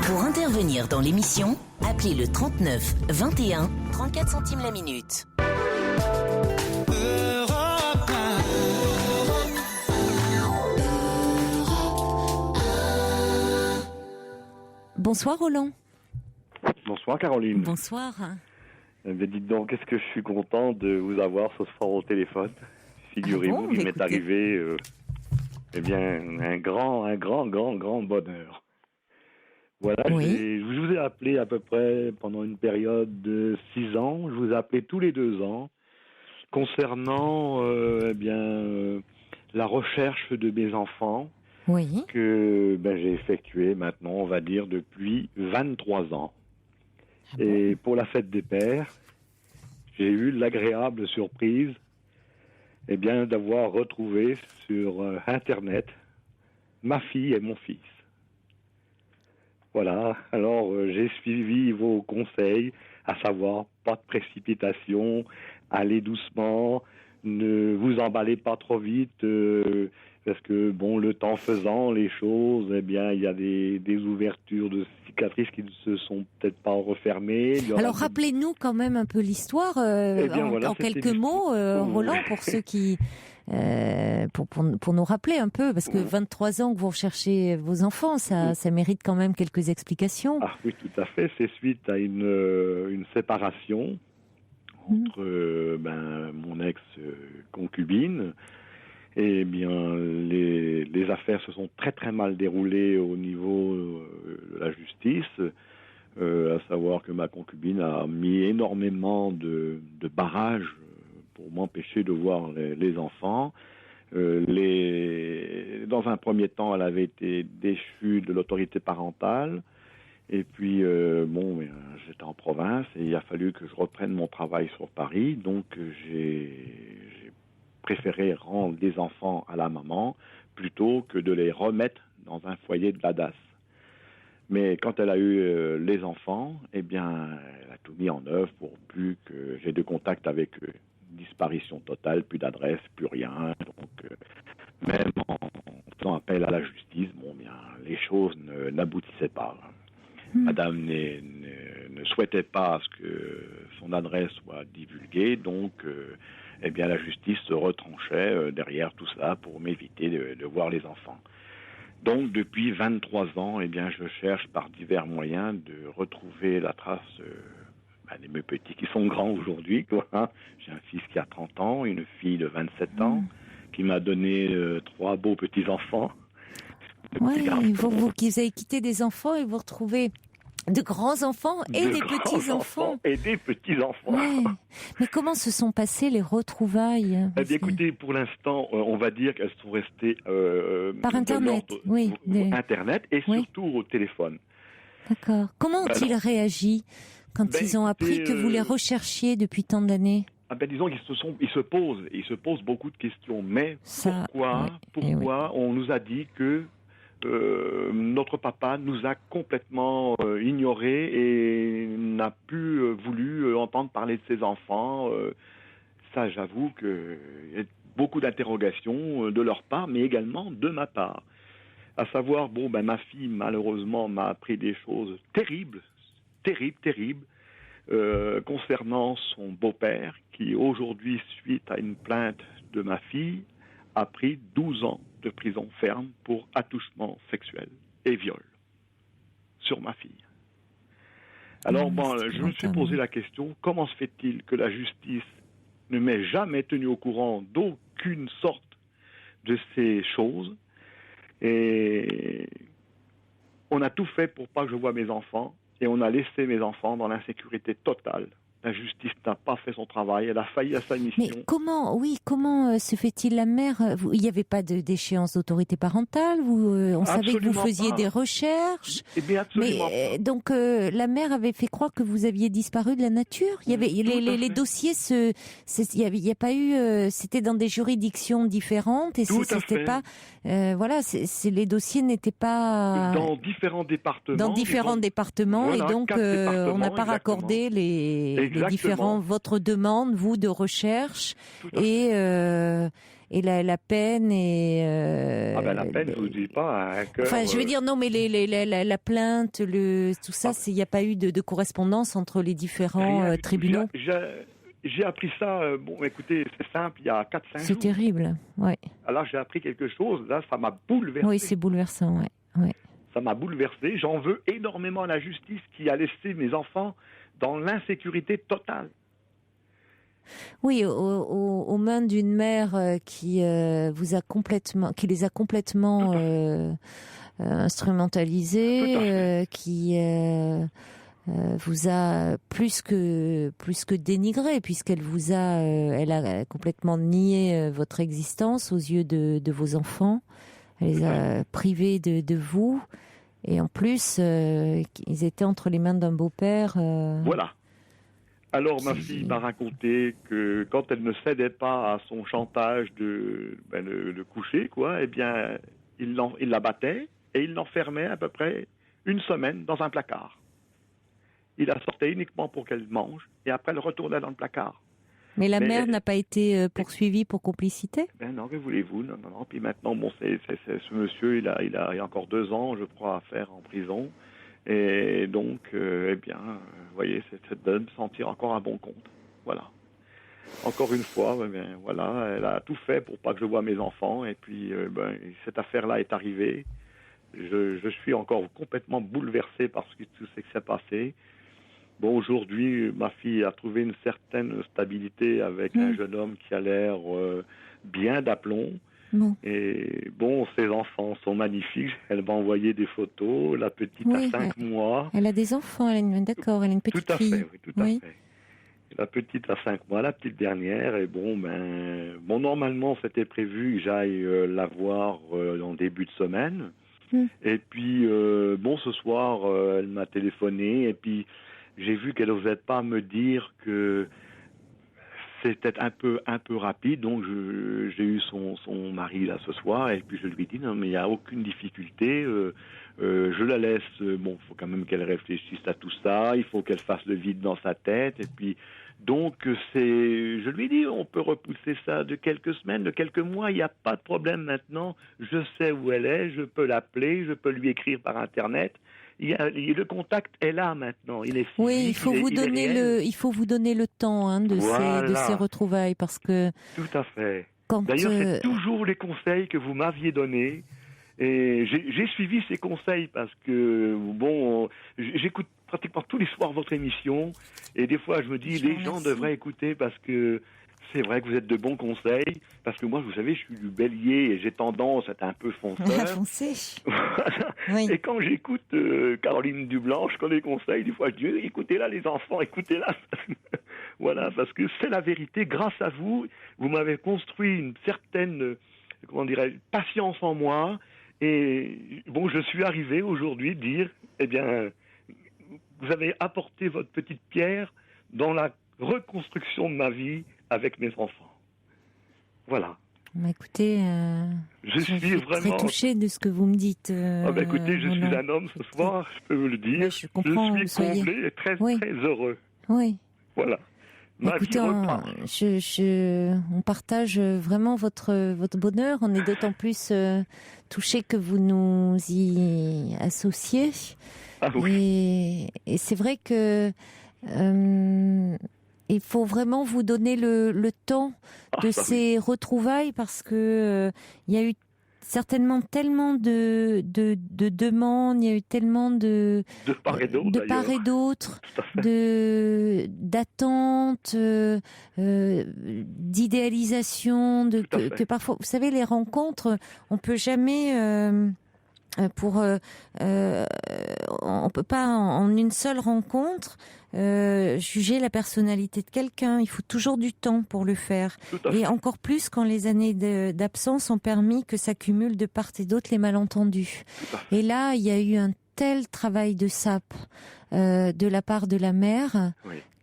Pour intervenir dans l'émission, appelez le 39 21 34 centimes la minute. Bonsoir Roland. Bonsoir Caroline. Bonsoir. Dites donc, qu'est-ce que je suis content de vous avoir ce soir au téléphone. Figurez-vous qu'il m'est arrivé un grand bonheur. Voilà, oui. je vous ai appelé à peu près pendant une période de 6 ans. Je vous ai appelé tous les 2 ans concernant la recherche de mes enfants. Oui. Que j'ai effectué maintenant, on va dire, depuis 23 ans. Ah bon? Et pour la fête des pères, j'ai eu l'agréable surprise d'avoir retrouvé sur Internet ma fille et mon fils. Voilà, alors j'ai suivi vos conseils, à savoir pas de précipitation, allez doucement, ne vous emballez pas trop vite, Parce que, bon, le temps faisant, les choses, eh bien, il y a des ouvertures de cicatrices qui ne se sont peut-être pas refermées. Alors, rappelez-nous quand même un peu l'histoire, Eh bien, voilà, en quelques c'était mots, Roland, pour ceux qui... pour nous rappeler un peu, parce que 23 ans que vous recherchez vos enfants, ça mérite quand même quelques explications. Ah oui, tout à fait. C'est suite à une séparation entre mon ex-concubine. Eh bien, les affaires se sont très très mal déroulées au niveau de la justice, à savoir que ma concubine a mis énormément de barrages pour m'empêcher de voir les enfants. Dans un premier temps, elle avait été déchue de l'autorité parentale. Et puis, j'étais en province et il a fallu que je reprenne mon travail sur Paris. Donc, j'ai préféré rendre les enfants à la maman plutôt que de les remettre dans un foyer de la DAS. Mais quand elle a eu les enfants, eh bien, elle a tout mis en œuvre pour plus que j'ai de contact avec eux. Disparition totale, plus d'adresse, plus rien. Donc, même en faisant appel à la justice, les choses n'aboutissaient pas. Madame ne souhaitait pas que son adresse soit divulguée, donc la justice se retranchait derrière tout ça pour m'éviter de voir les enfants. Donc depuis 23 ans, je cherche par divers moyens de retrouver la trace de mes petits qui sont grands aujourd'hui, quoi. J'ai un fils qui a 30 ans, une fille de 27 ans, qui m'a donné 3 beaux petits-enfants. Oui, vous avez quitté des enfants et vous retrouvez de grands-enfants et des petits-enfants. Et des petits-enfants. Ouais. Mais comment se sont passées les retrouvailles? Eh bien, écoutez, pour l'instant, on va dire qu'elles sont restées... par Internet, oui. Internet et surtout au téléphone. D'accord. Comment ont-ils réagi quand ils ont appris que vous les recherchiez depuis tant d'années? Disons qu'ils se posent beaucoup de questions. Mais pourquoi on nous a dit que notre papa nous a complètement ignorés et n'a plus voulu entendre parler de ses enfants. Ça, j'avoue qu'il y a beaucoup d'interrogations de leur part, mais également de ma part. À savoir, ma fille, malheureusement, m'a appris des choses terribles, concernant son beau-père, qui aujourd'hui, suite à une plainte de ma fille, a pris 12 ans de prison ferme pour attouchement sexuel et viol sur ma fille. Alors, je me suis posé la question, comment se fait-il que la justice ne m'ait jamais tenu au courant d'aucune sorte de ces choses? Et on a tout fait pour pas que je voie mes enfants, et on a laissé mes enfants dans l'insécurité totale. La justice n'a pas fait son travail, elle a failli à sa mission. Mais comment se fait-il, la mère? Il n'y avait pas d'échéance d'autorité parentale? On savait que vous faisiez des recherches. Eh bien, absolument pas. Donc la mère avait fait croire que vous aviez disparu de la nature. Il y avait les dossiers, il n'y a pas eu. C'était dans des juridictions différentes et c'était pas. Les dossiers n'étaient pas dans différents départements. Voilà, et donc on n'a pas raccordé votre demande, vous, de recherche et la peine et la peine, je vous dis pas. Je veux dire, non, mais la plainte, tout ça, il n'y a pas eu de correspondance entre les différents tribunaux. J'ai appris ça, écoutez, c'est simple, il y a 4-5 jours. C'est terrible, oui. Alors j'ai appris quelque chose, là, ça m'a bouleversé. Oui, c'est bouleversant, oui. Ça m'a bouleversé, j'en veux énormément à la justice qui a laissé mes enfants dans l'insécurité totale. Oui, aux mains d'une mère qui les a complètement instrumentalisés, qui vous a plus que dénigré, puisqu'elle elle a complètement nié votre existence aux yeux de vos enfants. Elle les a privés de vous. Et en plus, ils étaient entre les mains d'un beau-père. Voilà. Alors ma fille m'a raconté que quand elle ne cédait pas à son chantage de coucher, il la battait et il l'enfermait à peu près 1 semaine dans un placard. Il la sortait uniquement pour qu'elle mange et après elle retournait dans le placard. Mais la mère n'a pas été poursuivie pour complicité? Ben non, que voulez-vous? Non. Puis maintenant, bon, c'est ce monsieur, il a encore 2 ans, je crois, à faire en prison. Et donc, vous voyez, ça donne me sentir encore à bon compte. Voilà. Encore une fois, voilà, elle a tout fait pour pas que je voie mes enfants. Et puis, cette affaire-là est arrivée. Je suis encore complètement bouleversé par tout ce qui s'est passé. Bon, aujourd'hui, ma fille a trouvé une certaine stabilité avec un jeune homme qui a l'air bien d'aplomb. Bon. Et bon, ses enfants sont magnifiques. Elle m'a envoyé des photos. La petite a 5 mois. Elle a des enfants, d'accord, elle a une petite fille. Tout à fait. La petite a 5 mois, la petite dernière. Et bon, normalement, c'était prévu que j'aille la voir en début de semaine. Et puis, ce soir, elle m'a téléphoné. Et puis, j'ai vu qu'elle n'osait pas me dire que c'était un peu rapide. Donc, j'ai eu son mari là ce soir. Et puis, je lui ai dit, non, mais il n'y a aucune difficulté. Je la laisse. Bon, il faut quand même qu'elle réfléchisse à tout ça. Il faut qu'elle fasse le vide dans sa tête. Et puis, donc, je lui ai dit, on peut repousser ça de quelques semaines, de quelques mois. Il n'y a pas de problème maintenant. Je sais où elle est. Je peux l'appeler. Je peux lui écrire par Internet. Le contact est là maintenant. Il est physique, oui, il faut vous donner le temps de ces retrouvailles parce que. Tout à fait. D'ailleurs, c'est toujours les conseils que vous m'aviez donnés. Et j'ai suivi ces conseils parce que, j'écoute pratiquement tous les soirs votre émission. Et des fois, je me dis, les gens devraient écouter parce que c'est vrai que vous êtes de bons conseils. Parce que moi, vous savez, je suis du Bélier et j'ai tendance à être un peu fonceur. Foncé. Oui. Et quand j'écoute Caroline Dublanche, quand les conseils, des fois, je dis, écoutez-la les enfants, écoutez-la. Voilà, parce que c'est la vérité. Grâce à vous, vous m'avez construit une certaine, patience en moi. Et je suis arrivé aujourd'hui de dire, vous avez apporté votre petite pierre dans la reconstruction de ma vie avec mes enfants. Voilà. Écoutez, je suis vraiment très touchée de ce que vous me dites. Écoutez, je suis un homme ce soir, je peux vous le dire. Je comprends, je suis comblé et très heureux. Oui. Voilà. Écoutez, on partage vraiment votre bonheur. On est d'autant plus touchés que vous nous y associez. Ah oui. Et c'est vrai que il faut vraiment vous donner le temps de ces retrouvailles parce que il y a eu certainement tellement de demandes, il y a eu tellement de part et d'autre, d'attentes, d'idéalisation, que parfois, vous savez, les rencontres, on peut jamais on peut pas en une seule rencontre juger la personnalité de quelqu'un. Il faut toujours du temps pour le faire. Et encore plus quand les années d'absence ont permis que s'accumulent de part et d'autre les malentendus. Et là, il y a eu un tel travail de sape de la part de la mère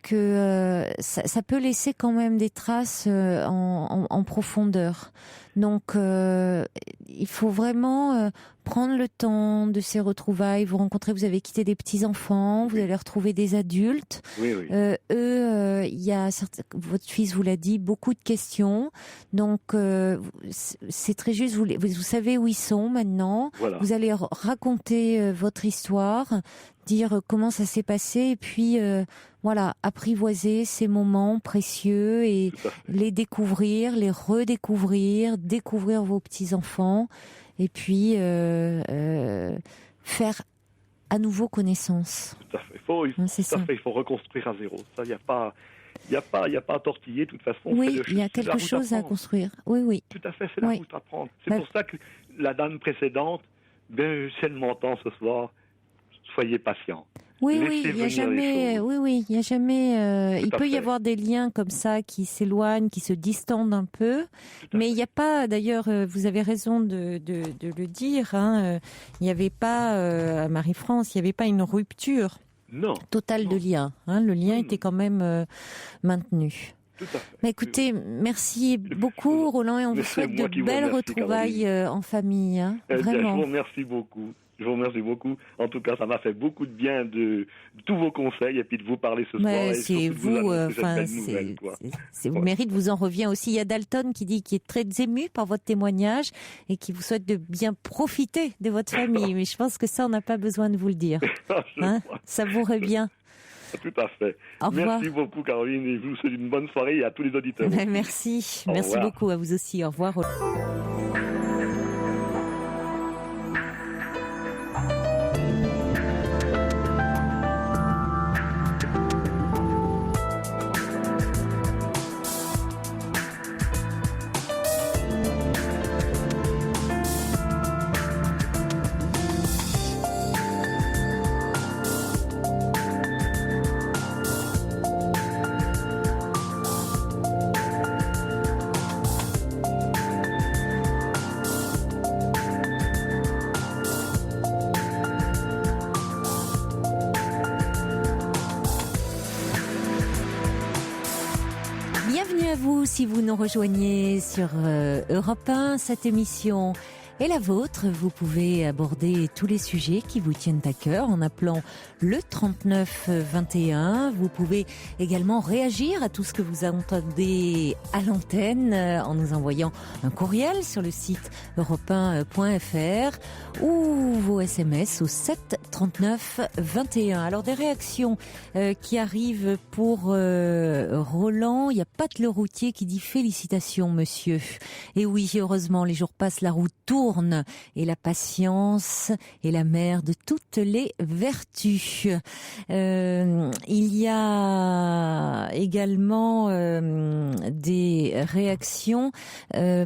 que ça peut laisser quand même des traces en profondeur. Donc, il faut vraiment prendre le temps de ces retrouvailles. Vous rencontrez, vous avez quitté des petits-enfants, vous allez retrouver des adultes. Eux, il y a votre fils vous l'a dit, beaucoup de questions. Donc, c'est très juste, vous savez où ils sont maintenant. Voilà. Vous allez raconter votre histoire, dire comment ça s'est passé et puis apprivoiser ces moments précieux et les découvrir, les redécouvrir, découvrir vos petits-enfants et puis faire à nouveau connaissance. Tout à fait. Il faut reconstruire à zéro. Ça, il n'y a pas à tortiller, de toute façon. Oui, il y a quelque chose à construire. Oui. Tout à fait, c'est la route à prendre. C'est pour ça que la dame précédente, si elle m'entend ce soir, soyez patient. Oui, il n'y a jamais. Il peut y avoir des liens comme ça qui s'éloignent, qui se distendent un peu, mais il n'y a pas. D'ailleurs, vous avez raison de le dire. Il n'y avait pas, Marie-France, il n'y avait pas une rupture totale de lien. Le lien était quand même maintenu. Tout à fait. Mais écoutez, merci beaucoup, Roland, et on vous souhaite de belles retrouvailles en famille. Vraiment. Je vous remercie beaucoup. Je vous remercie beaucoup. En tout cas, ça m'a fait beaucoup de bien de tous vos conseils et puis de vous parler ce soir. Mais Et c'est surtout de vous vous, annoncer cette belle nouvelle, quoi. le mérite vous en revient aussi. Il y a Dalton qui est très ému par votre témoignage et qui vous souhaite de bien profiter de votre famille. Mais je pense que ça, on n'a pas besoin de vous le dire. Hein, savourez bien. Tout à fait. Au revoir. Merci beaucoup, Caroline, et je vous souhaite une bonne soirée et à tous les auditeurs. Merci. Au Merci revoir. beaucoup à vous aussi. Au revoir. Bienvenue à vous si vous nous rejoignez sur Europe 1. Cette émission est la vôtre. Vous pouvez aborder tous les sujets qui vous tiennent à cœur en appelant le 39 21. Vous pouvez également réagir à tout ce que vous entendez à l'antenne en nous envoyant un courriel sur le site europe1.fr ou vos SMS au 7 39 21. Alors des réactions qui arrivent pour Roland. Il y a Pat le routier qui dit félicitations monsieur. Et oui, heureusement les jours passent, la route tourne et la patience est la mère de toutes les vertus. Il y a également des réactions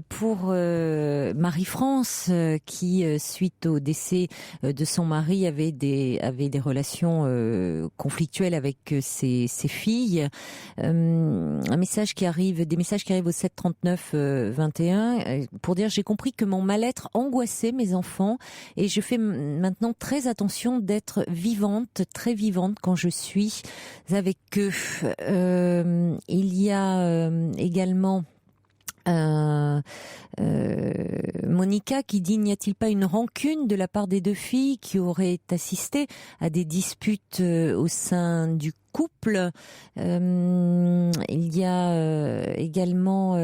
pour Marie-France qui, suite au décès de son mari, avait des relations conflictuelles avec ses filles. Des messages qui arrivent au 739 21 pour dire j'ai compris que mon mal-être angoissait mes enfants et je fais maintenant très attention d'être très vivante quand je suis avec eux. Il y a également Monica qui dit n'y a-t-il pas une rancune de la part des deux filles qui auraient assisté à des disputes au sein du couple. Il y a également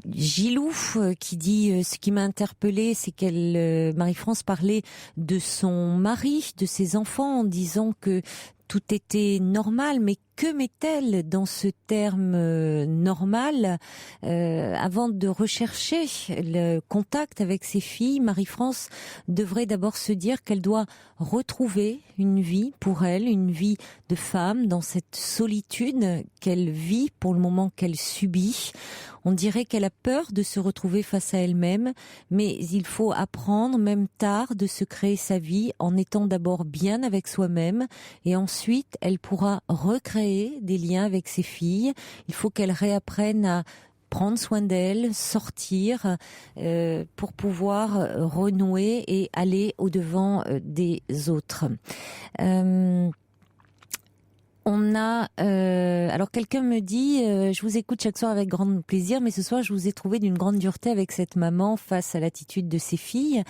Gilou qui dit ce qui m'a interpellée, c'est qu'elle Marie-France parlait de son mari, de ses enfants en disant que tout était normal, mais que met-elle dans ce terme normal avant de rechercher le contact avec ses filles? Marie-France devrait d'abord se dire qu'elle doit retrouver une vie pour elle, une vie de femme dans cette solitude qu'elle vit pour le moment qu'elle subit. On dirait qu'elle a peur de se retrouver face à elle-même, mais il faut apprendre, même tard, de se créer sa vie en étant d'abord bien avec soi-même et ensuite elle pourra recréer des liens avec ses filles. Il faut qu'elle réapprenne à prendre soin d'elle, sortir pour pouvoir renouer et aller au-devant des autres. On a alors quelqu'un me dit je vous écoute chaque soir avec grand plaisir, mais ce soir je vous ai trouvé d'une grande dureté avec cette maman face à l'attitude de ses filles.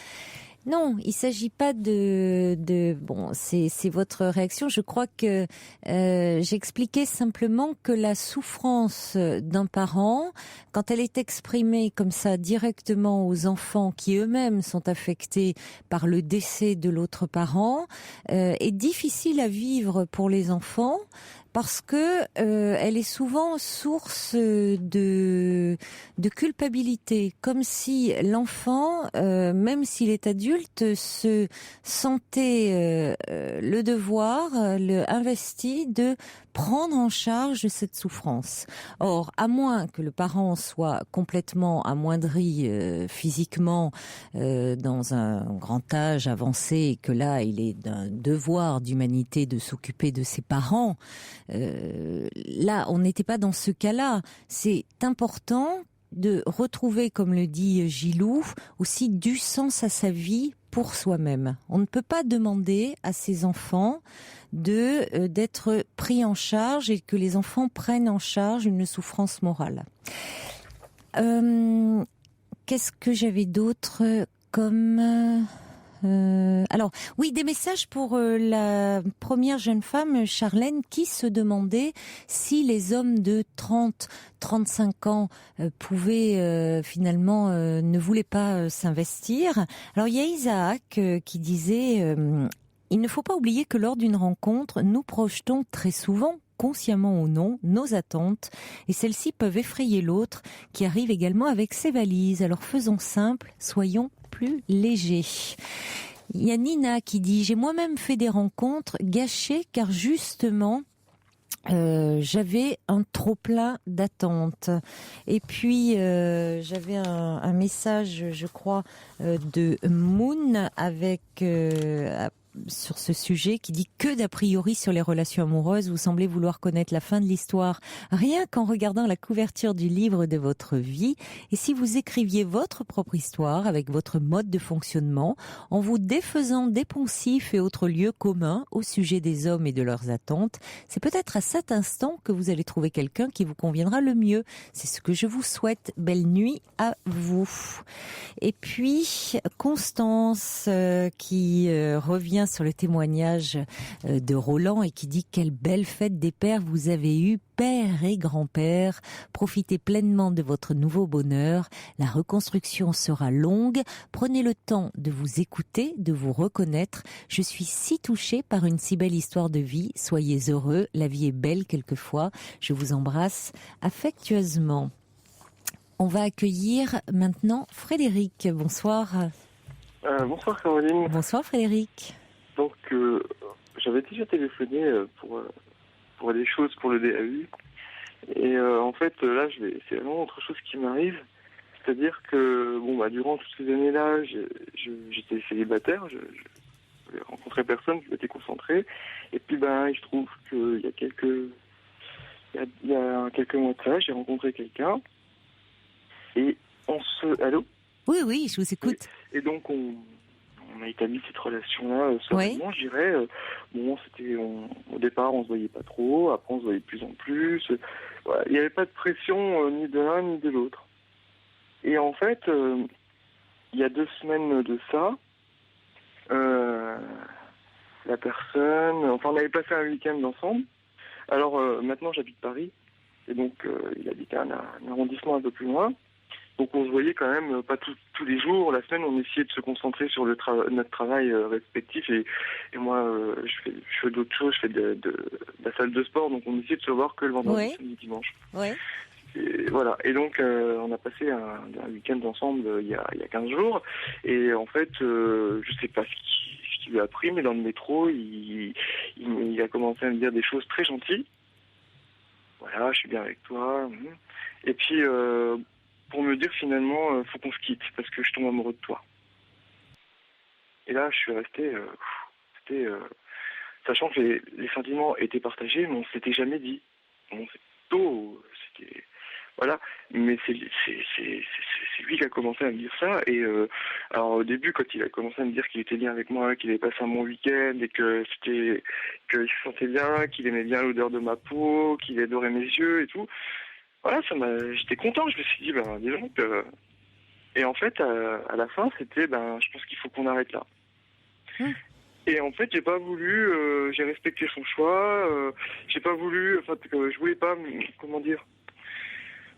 Non, il s'agit pas bon, c'est votre réaction. Je crois que j'expliquais simplement que la souffrance d'un parent, quand elle est exprimée comme ça directement aux enfants qui eux-mêmes sont affectés par le décès de l'autre parent, est difficile à vivre pour les enfants. Parce que elle est souvent source de culpabilité, comme si l'enfant, même s'il est adulte, se sentait le devoir, investi de prendre en charge cette souffrance. Or, à moins que le parent soit complètement amoindri physiquement dans un grand âge avancé et que là, il est d'un devoir d'humanité de s'occuper de ses parents, là, on n'était pas dans ce cas-là. C'est important de retrouver, comme le dit Gilou, aussi du sens à sa vie pour soi-même. On ne peut pas demander à ses enfants d'être pris en charge et que les enfants prennent en charge une souffrance morale. Qu'est-ce que j'avais d'autre comme... alors, oui, des messages pour la première jeune femme, Charlène, qui se demandait si les hommes de 30-35 ans pouvaient finalement ne voulaient pas s'investir. Alors, il y a Isaac qui disait il ne faut pas oublier que lors d'une rencontre, nous projetons très souvent, consciemment ou non, nos attentes, et celles-ci peuvent effrayer l'autre, qui arrive également avec ses valises. Alors faisons simple, soyons plus légers. Il y a Nina qui dit « J'ai moi-même fait des rencontres gâchées car justement... j'avais un trop plein d'attentes. » Et puis j'avais un message, je crois, de Moon avec sur ce sujet qui dit que d'a priori sur les relations amoureuses, vous semblez vouloir connaître la fin de l'histoire rien qu'en regardant la couverture du livre de votre vie. Et si vous écriviez votre propre histoire avec votre mode de fonctionnement, en vous défaisant des poncifs et autres lieux communs au sujet des hommes et de leurs attentes, c'est peut-être à cet instant que vous allez trouver quelqu'un qui vous conviendra le mieux. C'est ce que je vous souhaite. Belle nuit à vous. Et puis Constance qui revient sur le témoignage de Roland et qui dit quelle belle fête des pères vous avez eue, père et grand-père. Profitez pleinement de votre nouveau bonheur. La reconstruction sera longue. Prenez le temps de vous écouter, de vous reconnaître. Je suis si touchée par une si belle histoire de vie. Soyez heureux. La vie est belle quelquefois. Je vous embrasse affectueusement. On va accueillir maintenant Frédéric. Bonsoir. Bonsoir Caroline. Bonsoir Frédéric. Donc j'avais déjà téléphoné pour des choses pour le DAU et en fait là c'est vraiment autre chose qui m'arrive, c'est-à-dire que durant toutes ces années-là j'étais célibataire, je rencontrais personne, je m'étais concentré et puis il se trouve qu'il y a quelques mois de ça j'ai rencontré quelqu'un et allô? Oui, je vous écoute. Et donc on a établi cette relation-là sereinement, je dirais. Au départ, on se voyait pas trop, après on se voyait de plus en plus. Voilà, il n'y avait pas de pression ni de l'un ni de l'autre. Et en fait, il y a 2 semaines de ça, la personne... on avait passé un week-end ensemble. Alors maintenant, j'habite Paris, et donc il habite un arrondissement un peu plus loin. Donc on se voyait quand même pas tous les jours. La semaine, on essayait de se concentrer sur notre travail respectif. Et moi, je fais d'autres choses. Je fais de la salle de sport. Donc on essayait de se voir que le vendredi, samedi, dimanche. Ouais. Et voilà. Et donc on a passé un week-end ensemble il y a 15 jours. Et en fait, je sais pas ce qui lui a pris, mais dans le métro, il a commencé à me dire des choses très gentilles. Voilà, je suis bien avec toi. Et puis... pour me dire finalement, faut qu'on se quitte parce que je tombe amoureux de toi. Et là, je suis resté, sachant que les sentiments étaient partagés, mais on s'était jamais dit. C'était, voilà. Mais c'est lui qui a commencé à me dire ça. Et alors au début, quand il a commencé à me dire qu'il était bien avec moi, qu'il avait passé un bon week-end et qu'il se sentait bien, qu'il aimait bien l'odeur de ma peau, qu'il adorait mes yeux et tout. Voilà, j'étais content, je me suis dit, dis donc. Et en fait, à la fin, c'était, je pense qu'il faut qu'on arrête là. Et en fait, j'ai pas voulu, j'ai respecté son choix, j'ai pas voulu, je voulais pas, comment dire.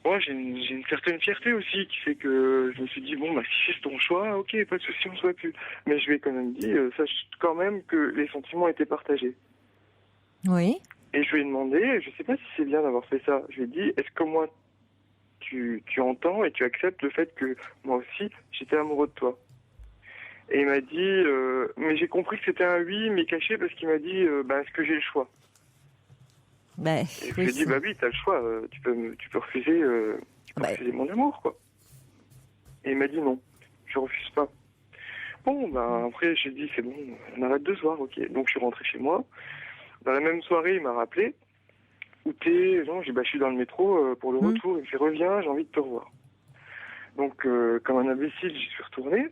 Moi, j'ai une certaine fierté aussi qui fait que je me suis dit, si c'est ton choix, ok, pas de souci, on se voit plus. Mais je lui ai quand même dit, sache quand même que les sentiments étaient partagés. Oui. Et je lui ai demandé, je sais pas si c'est bien d'avoir fait ça, je lui ai dit, est-ce que moi, tu entends et tu acceptes le fait que moi aussi, j'étais amoureux de toi? Et il m'a dit, mais j'ai compris que c'était un oui, mais caché, parce qu'il m'a dit, est-ce que j'ai le choix? Et je lui ai dit, oui, t'as le choix, tu peux refuser, refuser mon amour, quoi. Et il m'a dit, non, je refuse pas. Après, j'ai dit, c'est bon, on arrête de se voir, ok. Donc je suis rentré chez moi. Dans la même soirée, il m'a rappelé. Où t'es? Non, j'ai dit, je suis dans le métro pour le retour. Il me fait, reviens, j'ai envie de te revoir. Donc, comme un imbécile, j'y suis retourné.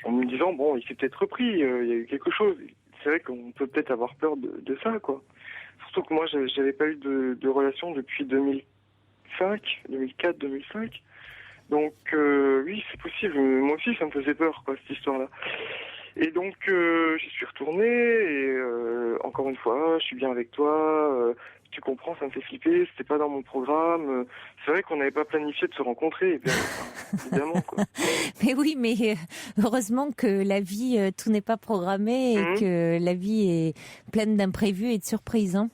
En me disant, il s'est peut-être repris, il y a eu quelque chose. C'est vrai qu'on peut peut-être avoir peur de ça, quoi. Surtout que moi, j'avais pas eu de relation depuis 2004, 2005. Donc oui, c'est possible. Moi aussi, ça me faisait peur, quoi, cette histoire-là. Et donc j'y suis retourné et encore une fois, je suis bien avec toi. Tu comprends, ça me fait flipper. C'était pas dans mon programme. C'est vrai qu'on n'avait pas planifié de se rencontrer, bien, évidemment, quoi. Mais oui, mais heureusement que la vie, tout n'est pas programmé et que la vie est pleine d'imprévus et de surprises. Hein.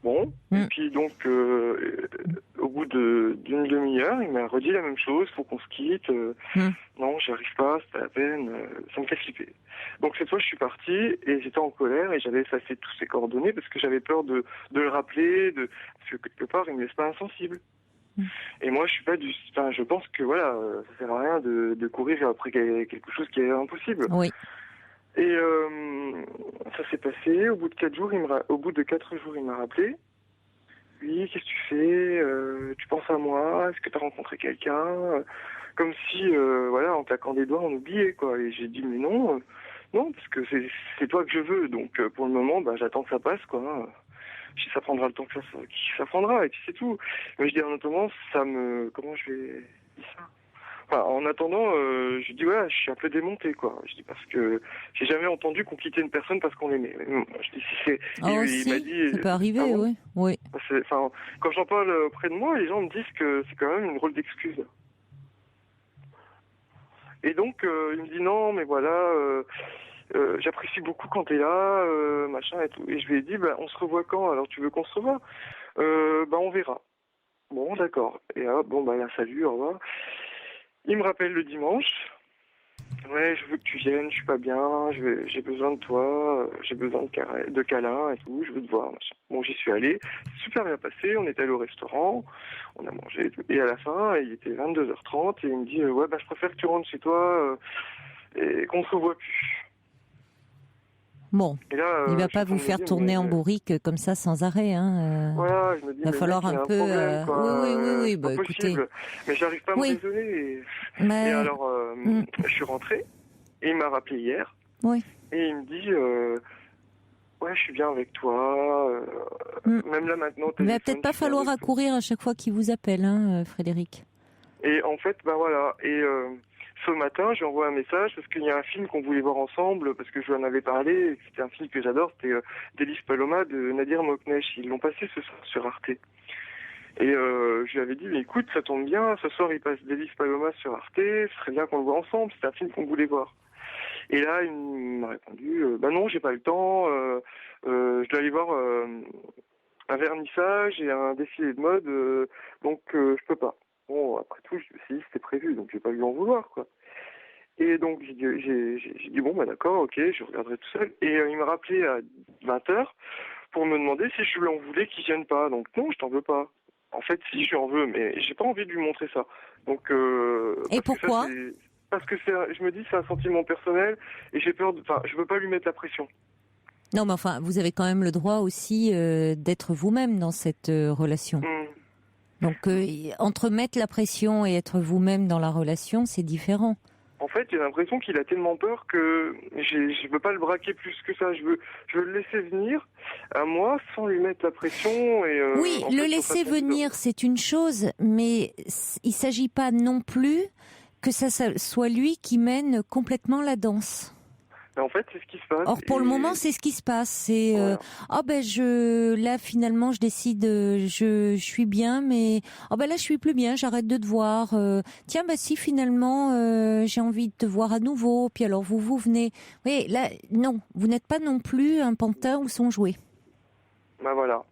Bon, et puis donc, au bout d'une demi-heure, il m'a redit la même chose, faut qu'on se quitte. Non, j'y arrive pas, c'est pas la peine, ça me fait flipper. Donc cette fois, je suis parti et j'étais en colère et j'avais effacé tous ses coordonnées parce que j'avais peur de le rappeler, parce que quelque part, il me laisse pas insensible. Et moi, je suis pas enfin, je pense que voilà, ça sert à rien de courir après quelque chose qui est impossible. Oui. Et ça s'est passé. Au bout de 4 jours, il m'a rappelé. Oui, qu'est-ce que tu fais? Tu penses à moi? Est-ce que tu as rencontré quelqu'un? Comme si, voilà, en claquant des doigts, on oubliait, quoi. Et j'ai dit, mais non, non, parce que c'est toi que je veux. Donc, pour le moment, bah, j'attends que ça passe, quoi. Si ça prendra le temps que ça prendra, et puis c'est tout. Mais je dis, en attendant, comment je vais dire ça? Enfin, en attendant, je dis ouais, je suis un peu démonté, quoi. Je dis parce que j'ai jamais entendu qu'on quittait une personne parce qu'on l'aimait. Je dis si c'est. Il m'a dit. Ça peut arriver, ah bon, oui, oui. Enfin, quand j'en parle auprès de moi, les gens me disent que c'est quand même une drôle d'excuse. Et donc il me dit non, mais voilà, j'apprécie beaucoup quand t'es là, machin et tout. Et je lui ai dit bah on se revoit quand? Alors tu veux qu'on se revoie? Bah on verra. Bon d'accord. Et hop, bon bah là salut, au revoir. Il me rappelle le dimanche. Ouais, je veux que tu viennes, je suis pas bien, j'ai besoin de toi, j'ai besoin de câlins et tout, je veux te voir. Machin. Bon, j'y suis allé, super bien passé, on est allé au restaurant, on a mangé et tout. Et à la fin, il était 22h30 et il me dit ouais, bah je préfère que tu rentres chez toi et qu'on se revoit plus. Bon, et là, il va pas vous faire tourner en bourrique comme ça sans arrêt. Hein. Voilà, je me dis, va falloir un peu. Problème, oui, bah écoutez. Mais j'arrive pas à me raisonner. Et alors, je suis rentré et il m'a rappelé hier. Oui. Et il me dit, ouais, je suis bien avec toi. Même là maintenant. Il va peut-être pas falloir accourir à chaque fois qu'il vous appelle, hein, Frédéric. Et en fait, bah voilà. Et ce matin, j'ai envoyé un message parce qu'il y a un film qu'on voulait voir ensemble, parce que je lui en avais parlé. C'était un film que j'adore, c'était Delis Paloma de Nadir Moknesh. Ils l'ont passé ce soir sur Arte. Et je lui avais dit, mais écoute, ça tombe bien, ce soir il passe Delis Paloma sur Arte, ce serait bien qu'on le voit ensemble, c'était un film qu'on voulait voir. Et là, il m'a répondu, bah non, j'ai pas le temps, je dois aller voir un vernissage et un défilé de mode, donc je peux pas. Bon, après tout, je me suis dit, c'était prévu, donc j'ai pas dû en vouloir, quoi. Et donc, j'ai dit, bon, bah d'accord, ok, je regarderai tout seul. Et il m'a rappelé à 20h pour me demander si je lui en voulais qu'il vienne pas. Donc non, je t'en veux pas. En fait, si, je lui en veux, mais j'ai pas envie de lui montrer ça. Donc, et pourquoi? Parce que je me dis, c'est un sentiment personnel, et j'ai peur enfin, je veux pas lui mettre la pression. Non, mais enfin, vous avez quand même le droit aussi d'être vous-même dans cette relation. Donc, entre mettre la pression et être vous-même dans la relation, c'est différent. En fait, j'ai l'impression qu'il a tellement peur que je veux pas le braquer plus que ça. Je veux le laisser venir à moi sans lui mettre la pression. Et, oui, le laisser venir, c'est une chose, mais il s'agit pas non plus que ça soit lui qui mène complètement la danse. En fait, c'est ce qui se passe. Or, pour le moment, c'est ce qui se passe. C'est là finalement, je décide, je suis bien, mais là, je suis plus bien. J'arrête de te voir. Tiens, si finalement, j'ai envie de te voir à nouveau. Puis alors, vous venez. Oui, là, non, vous n'êtes pas non plus un pantin ou son jouet. Ben voilà.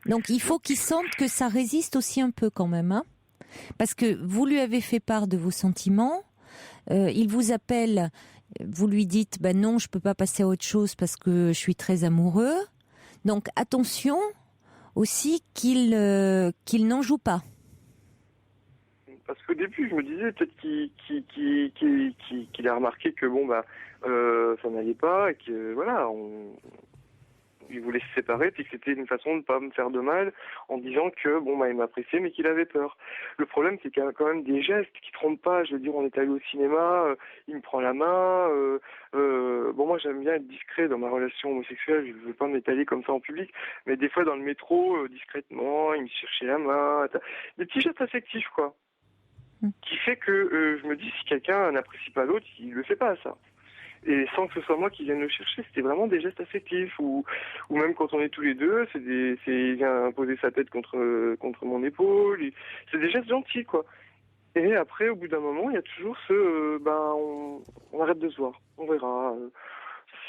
Donc, il faut qu'il sente que ça résiste aussi un peu quand même, hein, parce que vous lui avez fait part de vos sentiments. Il vous appelle. Vous lui dites, non, je peux pas passer à autre chose parce que je suis très amoureux. Donc attention aussi qu'il n'en joue pas. Parce qu'au début, je me disais peut-être qu'il a remarqué que ça n'allait pas et que voilà, il voulait se séparer, puis que c'était une façon de ne pas me faire de mal en disant que il m'appréciait mais qu'il avait peur. Le problème, c'est qu'il y a quand même des gestes qui trompent pas. Je veux dire, on est allé au cinéma, il me prend la main. Moi j'aime bien être discret dans ma relation homosexuelle, je veux pas m'étaler comme ça en public, mais des fois dans le métro, discrètement, il me cherchait la main, des petits gestes affectifs, quoi. qui fait que je me dis, si quelqu'un n'apprécie pas l'autre, il le fait pas, ça. Et sans que ce soit moi qui vienne le chercher, c'était vraiment des gestes affectifs, ou même quand on est tous les deux, il vient poser sa tête contre mon épaule, c'est des gestes gentils, quoi. Et après, au bout d'un moment, il y a toujours on arrête de se voir, on verra.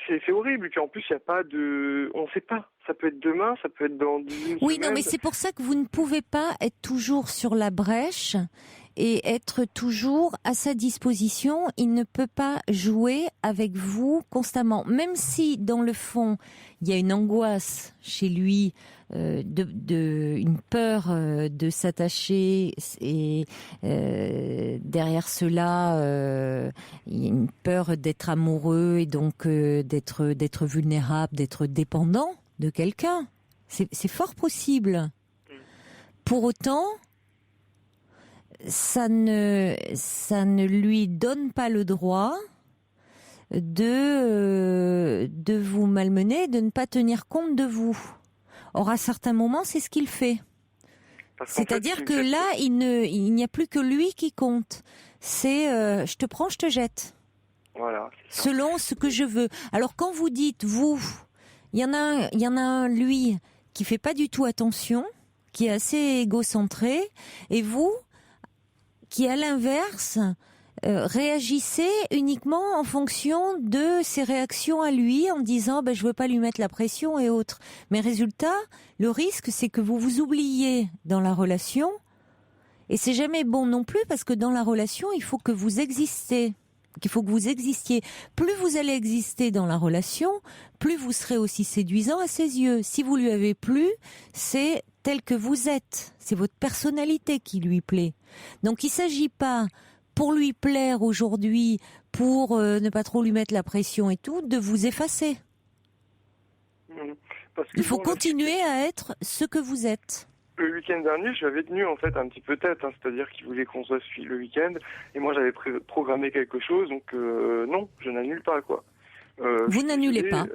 C'est horrible. Et puis en plus, il n'y a pas de... On ne sait pas. Ça peut être demain, ça peut être dans 10 semaines. Oui, non, mais c'est pour ça que vous ne pouvez pas être toujours sur la brèche et être toujours à sa disposition. Il ne peut pas jouer avec vous constamment. Même si, dans le fond, il y a une angoisse chez lui, une peur de s'attacher, et derrière cela, il y a une peur d'être amoureux et donc d'être vulnérable, d'être dépendant de quelqu'un. C'est fort possible. Pour autant, ça ne lui donne pas le droit de vous malmener, de ne pas tenir compte de vous. Or, à certains moments, c'est ce qu'il fait. C'est-à-dire que là, il n'y a plus que lui qui compte. C'est je te prends, je te jette. Voilà. Selon ce que je veux. Alors, quand vous dites, vous, il y en a un, lui, qui fait pas du tout attention, qui est assez égocentré, et vous, qui à l'inverse, réagissez uniquement en fonction de ses réactions à lui, en disant je veux pas lui mettre la pression et autres. Mais résultat, le risque, c'est que vous vous oubliez dans la relation, et c'est jamais bon non plus, parce que dans la relation, il faut que vous existiez. Plus vous allez exister dans la relation, plus vous serez aussi séduisant à ses yeux. Si vous lui avez plu, c'est tel que vous êtes. C'est votre personnalité qui lui plaît. Donc il ne s'agit pas, pour lui plaire aujourd'hui, pour ne pas trop lui mettre la pression et tout, de vous effacer. Il faut continuer à être ce que vous êtes. Le week-end dernier, j'avais tenu en fait un petit peu tête, c'est-à-dire qu'il voulait qu'on se voit le week-end, et moi j'avais programmé quelque chose, donc non, je n'annule pas, quoi. Vous n'annulez pas.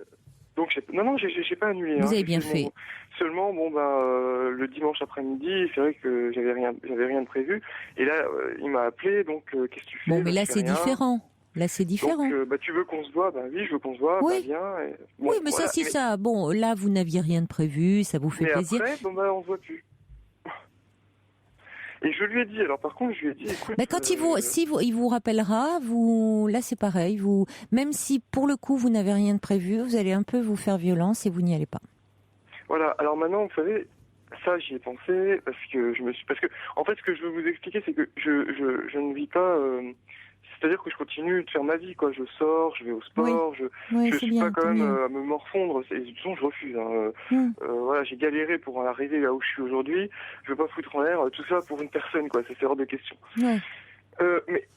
Donc non, j'ai pas annulé. Vous avez bien fait. Seulement, le dimanche après-midi, c'est vrai que j'avais rien de prévu, et là il m'a appelé, donc qu'est-ce que tu fais? Bon, mais là c'est différent. Là, c'est différent. Donc, tu veux qu'on se voit? Oui, je veux qu'on se voit. Oui. Viens. Et... oui, mais voilà. Ça. Bon, là, vous n'aviez rien de prévu, ça vous fait plaisir. Après, on se voit plus. Et je lui ai dit, alors par contre, je lui ai dit, écoute... quand il vous rappellera, là c'est pareil, même si pour le coup vous n'avez rien de prévu, vous allez un peu vous faire violence et vous n'y allez pas. Voilà, alors maintenant, vous savez, ça j'y ai pensé, parce que en fait, ce que je veux vous expliquer, c'est que je ne vis pas... c'est-à-dire que je continue de faire ma vie, quoi. Je sors, je vais au sport, je suis pas quand même à me morfondre. De toute façon, je refuse. Voilà, j'ai galéré pour en arriver là où je suis aujourd'hui. Je veux pas foutre en l'air tout ça pour une personne, quoi. C'est hors de question. Ouais. Mais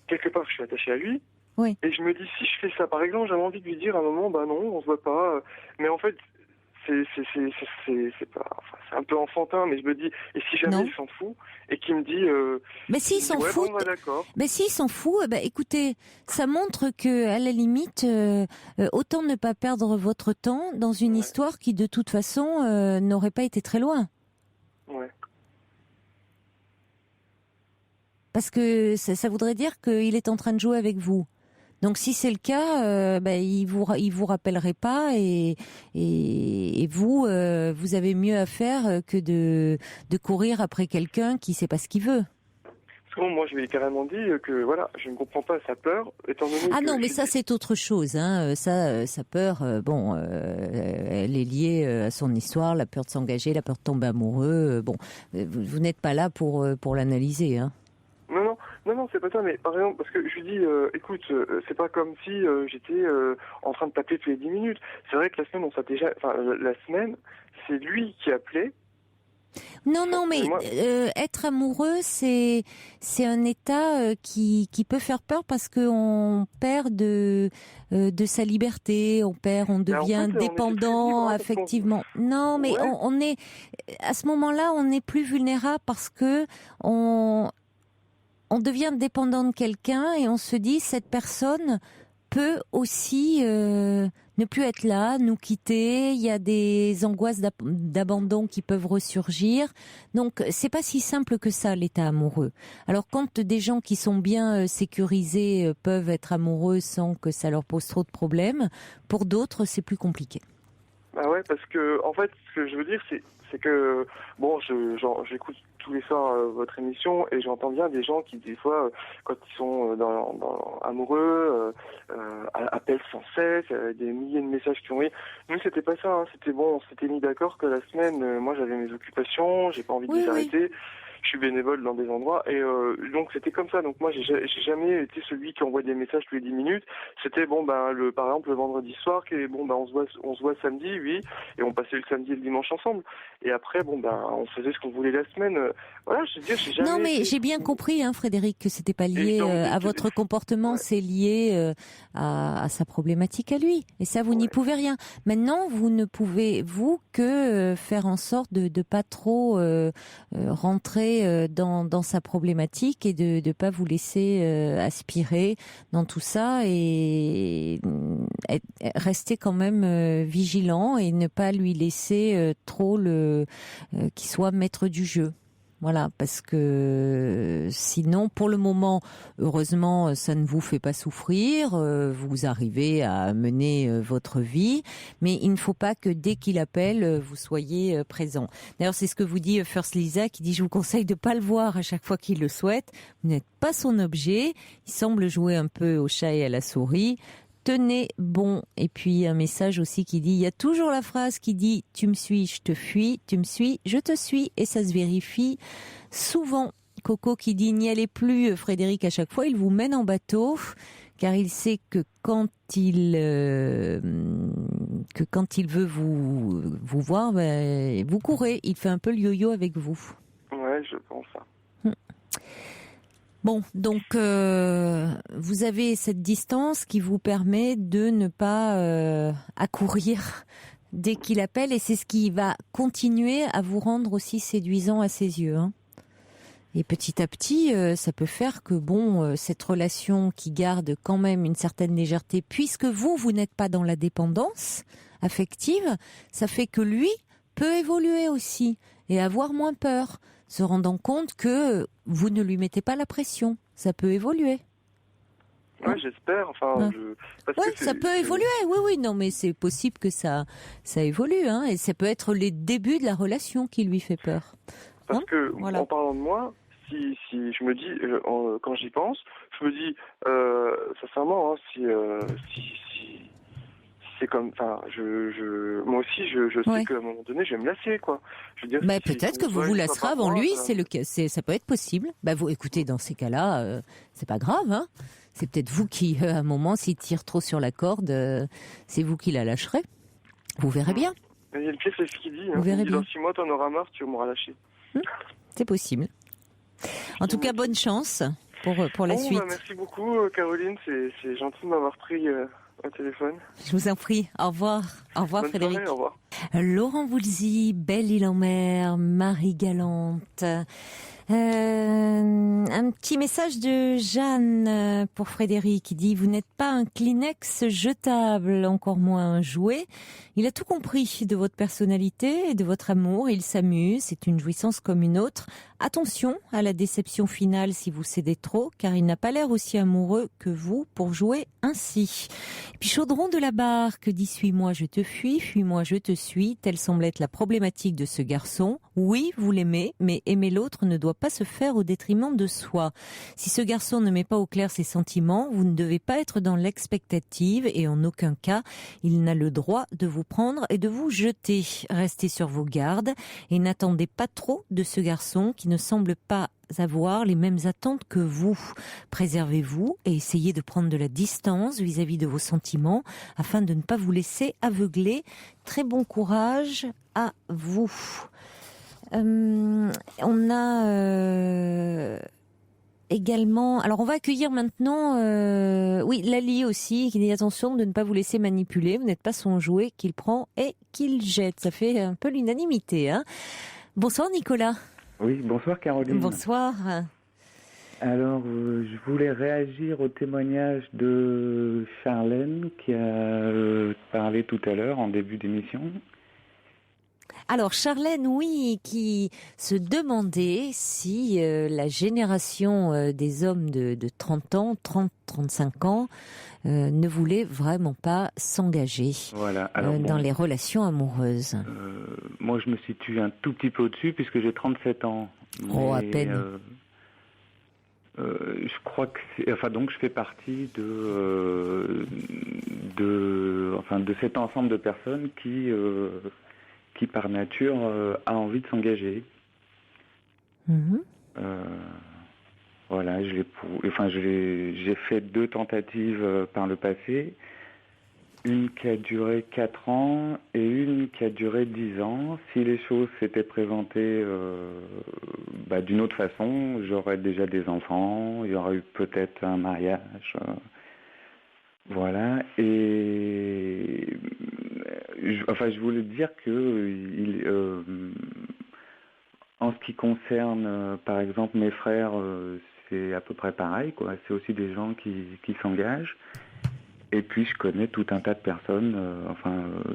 quelque part, je suis attaché à lui. Oui. Et je me dis, si je fais ça, par exemple, j'avais envie de lui dire à un moment, non, on se voit pas. Mais en fait, c'est pas, c'est un peu enfantin, mais je me dis, et si jamais il s'en fout et qu'il me dit, mais s'il s'en fout, mais s'il s'en fout, écoutez, ça montre que à la limite, autant ne pas perdre votre temps dans une histoire qui de toute façon n'aurait pas été très loin. Ouais. Parce que ça voudrait dire qu'il est en train de jouer avec vous. Donc si c'est le cas, il vous rappellerait pas et vous avez mieux à faire que de courir après quelqu'un qui sait pas ce qu'il veut. Parce que moi je lui ai carrément dit que voilà, je ne comprends pas sa peur, étant donné que non, mais ça c'est autre chose, hein. Sa peur, elle est liée à son histoire, la peur de s'engager, la peur de tomber amoureux. Vous n'êtes pas là pour l'analyser, hein. Non, c'est pas ça, mais par exemple, parce que je lui dis, écoute, c'est pas comme si j'étais en train de t'appeler tous les 10 minutes. C'est vrai que la semaine, c'est lui qui appelait. Non, mais être amoureux, c'est un état qui peut faire peur parce qu'on perd de sa liberté, on devient dépendant affectivement. Non, mais on est à ce moment-là, on n'est plus vulnérable parce que on devient dépendant de quelqu'un et on se dit cette personne peut peut aussi ne plus être là, nous quitter. Il y a des angoisses d'abandon qui peuvent ressurgir. Donc, c'est pas si simple que ça, l'état amoureux. Alors, quand des gens qui sont bien sécurisés peuvent être amoureux sans que ça leur pose trop de problèmes, pour d'autres, c'est plus compliqué. Bah ouais, parce que en fait, ce que je veux dire, c'est que bon, j'écoute tous les soirs votre émission et j'entends bien des gens qui des fois, quand ils sont dans amoureux, appellent sans cesse, des milliers de messages qui ont eu. Nous, c'était pas ça. Hein. C'était bon, on s'était mis d'accord que la semaine, moi, j'avais mes occupations, j'ai pas envie de les arrêter. Je suis bénévole dans des endroits et donc c'était comme ça. Donc moi j'ai jamais été celui qui envoie des messages tous les 10 minutes. C'était bon par exemple le vendredi soir on se voit samedi, oui, et on passait le samedi et le dimanche ensemble. Et après on faisait ce qu'on voulait la semaine. Voilà, je veux dire, j'ai jamais. Non mais j'ai bien compris, hein, Frédéric, que c'était pas lié à votre comportement, c'est lié à sa problématique à lui. Et ça vous n'y pouvez rien. Maintenant vous ne pouvez que faire en sorte de pas trop rentrer dans sa problématique et de pas vous laisser aspirer dans tout ça et rester quand même vigilant et ne pas lui laisser trop qu'il soit maître du jeu. Voilà, parce que sinon, pour le moment, heureusement, ça ne vous fait pas souffrir. Vous arrivez à mener votre vie, mais il ne faut pas que dès qu'il appelle, vous soyez présent. D'ailleurs, c'est ce que vous dit First Lisa, qui dit: je vous conseille de pas le voir à chaque fois qu'il le souhaite. Vous n'êtes pas son objet. Il semble jouer un peu au chat et à la souris. Tenez bon. Et puis un message aussi qui dit, il y a toujours la phrase qui dit: tu me suis, je te fuis, tu me suis, je te suis, et ça se vérifie souvent. Coco qui dit: n'y allez plus, Frédéric, à chaque fois il vous mène en bateau, car il sait que quand il veut vous voir, vous courez, il fait un peu le yo-yo avec vous. Ouais, je pense ça. Bon, donc vous avez cette distance qui vous permet de ne pas accourir dès qu'il appelle, et c'est ce qui va continuer à vous rendre aussi séduisant à ses yeux. Hein. Et petit à petit, ça peut faire que cette relation qui garde quand même une certaine légèreté, puisque vous n'êtes pas dans la dépendance affective, ça fait que lui peut évoluer aussi et avoir moins peur, se rendant compte que vous ne lui mettez pas la pression. Ça peut évoluer. Ouais, j'espère. Enfin, ça peut évoluer. Oui, non, mais c'est possible que ça évolue, hein, et ça peut être les débuts de la relation qui lui fait peur. Parce que, en parlant de moi, si je me dis, quand j'y pense, je me dis, sincèrement, si c'est comme, enfin, moi aussi, je sais qu'à un moment donné, je vais me lasser, quoi. Je veux dire, peut-être que vous lasserez avant lui, ça peut être possible. Vous écoutez, dans ces cas-là, c'est pas grave, hein. C'est peut-être vous qui, à un moment, s'il tire trop sur la corde, c'est vous qui la lâcherez. Vous verrez bien. Mais le pire, c'est ce qu'il dit. Vous verrez bien. Dans 6 mois, t'en auras marre, tu m'auras lâché. C'est possible. En tout cas, bonne chance pour la suite. Merci beaucoup, Caroline. C'est gentil de m'avoir pris au téléphone. Je vous en prie. Au revoir. Au revoir, bonne Frédéric. Soirée, au revoir. Laurent Voulzy, Belle-Île-en-Mer, Marie Galante. Un petit message de Jeanne pour Frédéric qui dit: vous n'êtes pas un Kleenex jetable, encore moins un jouet. Il a tout compris de votre personnalité et de votre amour. Il s'amuse, c'est une jouissance comme une autre. Attention à la déception finale si vous cédez trop, car il n'a pas l'air aussi amoureux que vous pour jouer ainsi. Et puis Chaudron de la Barque dit: suis-moi, je te fuis, fuis-moi, je te suis. Telle semble être la problématique de ce garçon. Oui, vous l'aimez, mais aimer l'autre ne doit pas se faire au détriment de soi. Si ce garçon ne met pas au clair ses sentiments, vous ne devez pas être dans l'expectative et en aucun cas, il n'a le droit de vous prendre et de vous jeter. Restez sur vos gardes et n'attendez pas trop de ce garçon qui ne semble pas avoir les mêmes attentes que vous. Préservez-vous et essayez de prendre de la distance vis-à-vis de vos sentiments afin de ne pas vous laisser aveugler. Très bon courage à vous. On a également... Alors on va accueillir maintenant Lali aussi, qui dit: attention de ne pas vous laisser manipuler, vous n'êtes pas son jouet qu'il prend et qu'il jette. Ça fait un peu l'unanimité, hein. Bonsoir Nicolas. Oui, bonsoir Caroline. Bonsoir. Alors, je voulais réagir au témoignage de Charlène qui a parlé tout à l'heure en début d'émission. Alors Charlène, oui, qui se demandait si la génération des hommes de 30 ans, 30-35 ans, ne voulait vraiment pas s'engager Voilà. Alors, dans les relations amoureuses. Moi, je me situe un tout petit peu au-dessus puisque j'ai 37 ans. Oh, à Mais, peine. je crois que donc je fais partie de cet ensemble de personnes qui par nature a envie de s'engager. Mhm. Voilà, j'ai fait 2 tentatives par le passé, une qui a duré 4 ans et une qui a duré 10 ans. Si les choses s'étaient présentées d'une autre façon, j'aurais déjà des enfants, il y aurait eu peut-être un mariage. Voilà, et je voulais dire que en ce qui concerne, par exemple, mes frères, c'est à peu près pareil, quoi. C'est aussi des gens qui s'engagent. Et puis, je connais tout un tas de personnes,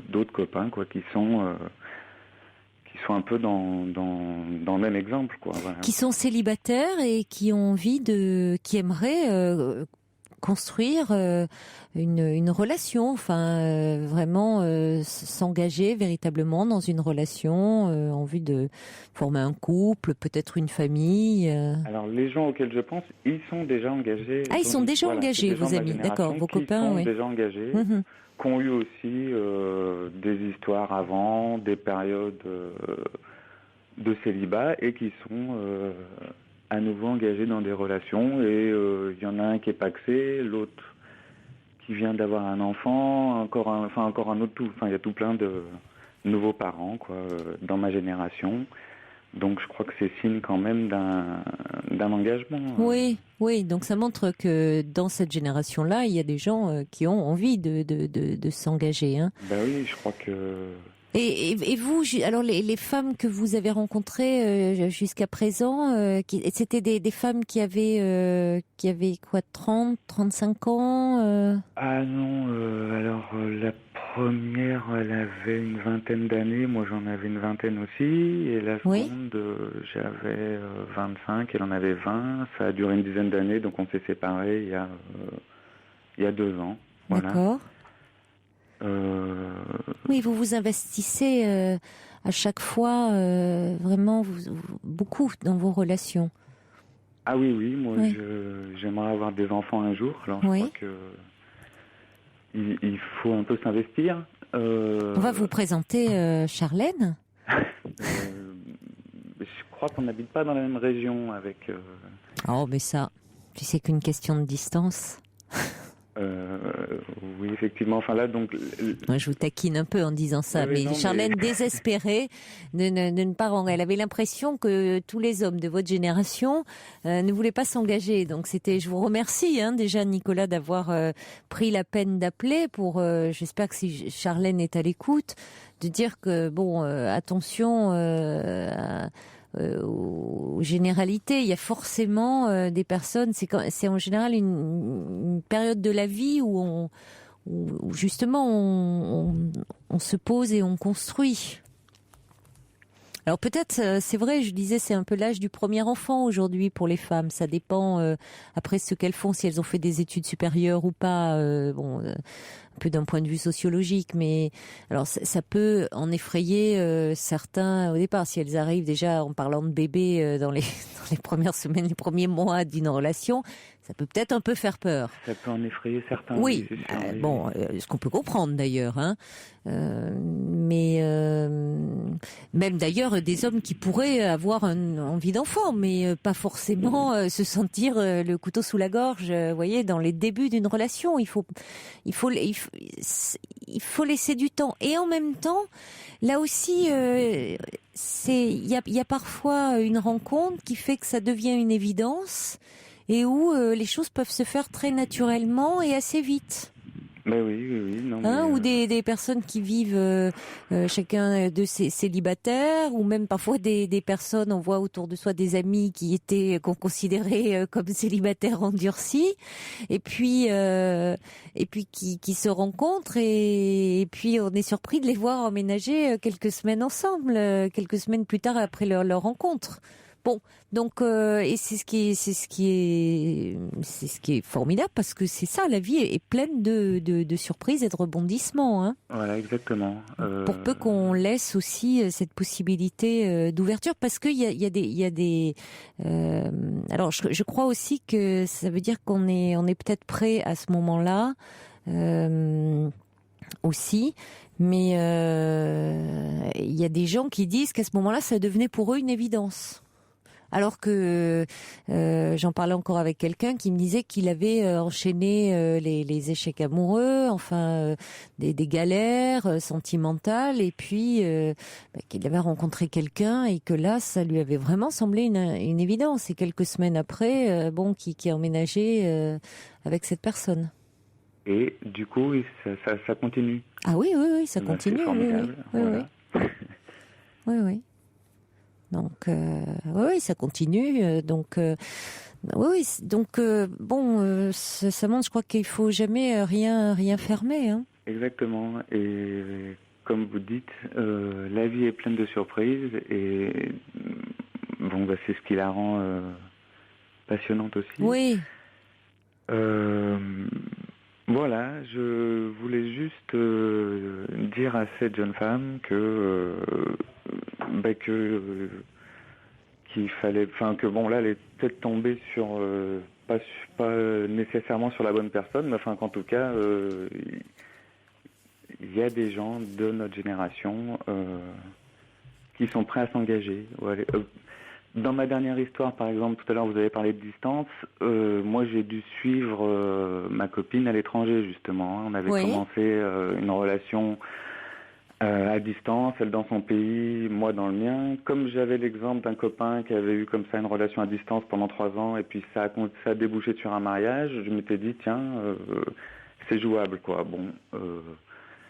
d'autres copains, quoi, qui sont un peu dans le même exemple, quoi. Voilà. Qui sont célibataires et qui ont envie qui aimeraient construire une relation, vraiment s'engager véritablement dans une relation en vue de former un couple, peut-être une famille. Alors les gens auxquels je pense, ils sont déjà engagés. Ah, ils sont déjà engagés, vos amis, d'accord, vos copains, sont oui. déjà engagés, qui ont eu aussi des histoires avant, des périodes de célibat et qui sont à nouveau engagés dans des relations, et il y en a un qui est paxé, l'autre qui vient d'avoir un enfant, encore un autre, il y a tout plein de nouveaux parents, quoi, dans ma génération. Donc je crois que c'est signe quand même d'un engagement. Oui, donc ça montre que dans cette génération-là, il y a des gens qui ont envie de s'engager. Hein. Ben oui, je crois que... Et vous, alors les femmes que vous avez rencontrées jusqu'à présent, c'était des femmes qui avaient quoi, 30, 35 ans Ah non, la première, elle avait une vingtaine d'années, moi j'en avais une vingtaine aussi, et la seconde, j'avais 25, elle en avait 20, ça a duré une dizaine d'années, donc on s'est séparés il y a 2 ans. Voilà. D'accord. Oui, vous vous investissez à chaque fois vraiment beaucoup dans vos relations. Ah oui, moi j'aimerais avoir des enfants un jour, alors je crois que il faut un peu s'investir. On va vous présenter Charlène. Je crois qu'on n'habite pas dans la même région avec... Oh, mais ça, tu sais qu'une question de distance. Oui, effectivement. Donc. Moi, je vous taquine un peu en disant ça, mais Charlène désespérée de ne pas rendre. Elle avait l'impression que tous les hommes de votre génération ne voulaient pas s'engager. Donc je vous remercie déjà, Nicolas, d'avoir pris la peine d'appeler pour. J'espère que si Charlène est à l'écoute, de dire que attention. Aux généralités, il y a forcément des personnes. C'est en général une période de la vie où justement on se pose et on construit. Alors peut-être, c'est vrai, je disais, c'est un peu l'âge du premier enfant aujourd'hui pour les femmes. Ça dépend après ce qu'elles font, si elles ont fait des études supérieures ou pas. Un peu d'un point de vue sociologique, mais alors ça peut en effrayer certains au départ, si elles arrivent déjà en parlant de bébé dans les premières semaines, les premiers mois d'une relation, ça peut peut-être un peu faire peur. Ça peut en effrayer certains. Oui, ce qu'on peut comprendre d'ailleurs, mais même d'ailleurs des hommes qui pourraient avoir envie d'enfant, mais pas forcément se sentir le couteau sous la gorge. Vous voyez, dans les débuts d'une relation, il faut laisser du temps. Et en même temps, là aussi, il y a parfois une rencontre qui fait que ça devient une évidence et où les choses peuvent se faire très naturellement et assez vite. Ben oui, non. Ou des personnes qui vivent chacun de ces célibataires, ou même parfois des personnes, on voit autour de soi des amis qu'on considérait comme célibataires endurcis, et puis qui se rencontrent, et puis on est surpris de les voir emménager quelques semaines ensemble, quelques semaines plus tard après leur rencontre. Bon, donc et c'est ce qui est formidable, parce que c'est ça, la vie est pleine de surprises et de rebondissements, hein. Voilà, exactement. Pour peu qu'on laisse aussi cette possibilité d'ouverture, parce qu'il y a des alors je crois aussi que ça veut dire qu'on est peut-être prêt à ce moment-là aussi. Mais il y a des gens qui disent qu'à ce moment-là, ça devenait pour eux une évidence. Alors que j'en parlais encore avec quelqu'un qui me disait qu'il avait enchaîné les échecs amoureux, des galères sentimentales, et puis qu'il avait rencontré quelqu'un, et que là, ça lui avait vraiment semblé une évidence. Et quelques semaines après, qui a emménagé avec cette personne. Et du coup, ça continue. Ah oui, ça continue. C'est formidable. Voilà. Oui. Donc, oui, ça continue. Donc, ça montre, je crois qu'il faut jamais rien fermer, hein. Exactement. Et comme vous dites, la vie est pleine de surprises, et c'est ce qui la rend passionnante aussi. Oui. Voilà, je voulais juste dire à cette jeune femme qu'il fallait, là, elle est peut-être tombée sur pas nécessairement sur la bonne personne, mais qu'en tout cas, il y a des gens de notre génération qui sont prêts à s'engager. Ouais, dans ma dernière histoire, par exemple, tout à l'heure vous avez parlé de distance. Moi, j'ai dû suivre ma copine à l'étranger, justement. On avait commencé une relation à distance, elle dans son pays, moi dans le mien. Comme j'avais l'exemple d'un copain qui avait eu comme ça une relation à distance pendant 3 ans, et puis ça a débouché sur un mariage, je m'étais dit, tiens, c'est jouable, quoi.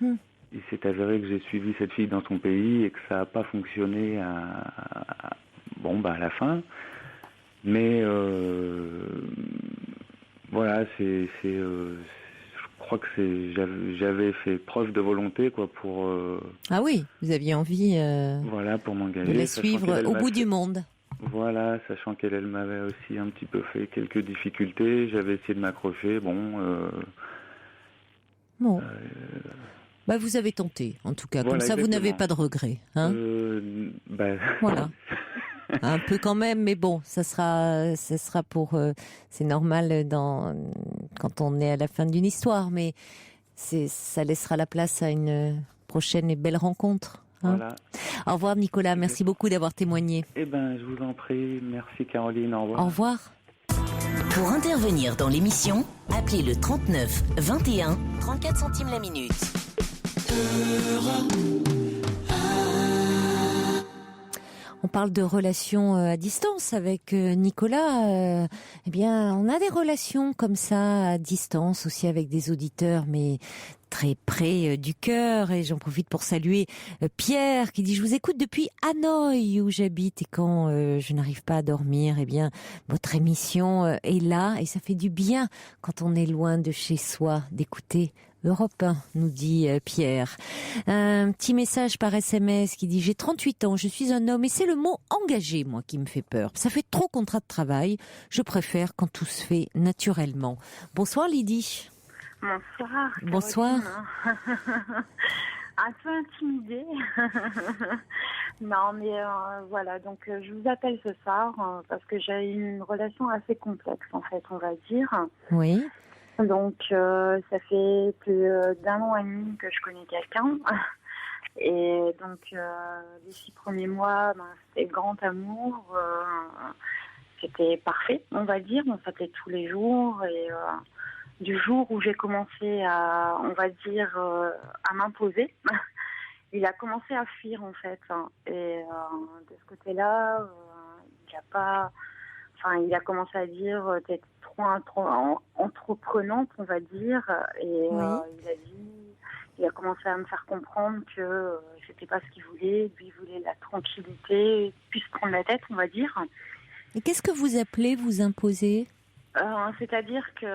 Il s'est avéré que j'ai suivi cette fille dans son pays et que ça n'a pas fonctionné à la fin. Mais voilà, je crois que j'avais fait preuve de volonté, quoi, pour... Ah oui, vous aviez envie pour m'engager, de la suivre au bout du monde. Voilà, sachant qu'elle m'avait aussi un petit peu fait quelques difficultés. J'avais essayé de m'accrocher, vous avez tenté, en tout cas. Comme ça, vous n'avez pas de regrets, hein. Voilà. Un peu quand même, mais bon, ça sera c'est normal quand on est à la fin d'une histoire, mais ça laissera la place à une prochaine et belle rencontre, hein. Voilà. Au revoir, Nicolas. Merci beaucoup d'avoir témoigné. Je vous en prie. Merci, Caroline. Au revoir. Au revoir. Pour intervenir dans l'émission, appelez le 39 21 34 centimes la minute. On parle de relations à distance avec Nicolas. On a des relations comme ça à distance aussi avec des auditeurs, mais très près du cœur. Et j'en profite pour saluer Pierre qui dit: je vous écoute depuis Hanoï où j'habite, et quand je n'arrive pas à dormir, votre émission est là, et ça fait du bien quand on est loin de chez soi d'écouter Europe 1, nous dit Pierre. Un petit message par SMS qui dit: j'ai 38 ans, je suis un homme, et c'est le mot engagé, moi, qui me fait peur. Ça fait trop contrat de travail. Je préfère quand tout se fait naturellement. Bonsoir Lydie. Bonsoir. Bonsoir. Un peu intimidée. Non, mais voilà, donc je vous appelle ce soir parce que j'ai une relation assez complexe, en fait, on va dire. Oui. Donc, ça fait plus d'1 an et demi que je connais quelqu'un. Et donc, les 6 premiers mois, c'était grand amour. C'était parfait, on va dire. On s'appelait tous les jours. Et du jour où j'ai commencé à, on va dire, à m'imposer, il a commencé à fuir, en fait. Et de ce côté-là, il n'y a pas... il a commencé à dire t'es trop entreprenante, on va dire, et il a commencé à me faire comprendre que c'était pas ce qu'il voulait. Lui, il voulait la tranquillité, puis se prendre la tête, on va dire. Et qu'est-ce que vous appelez vous imposer? C'est-à-dire que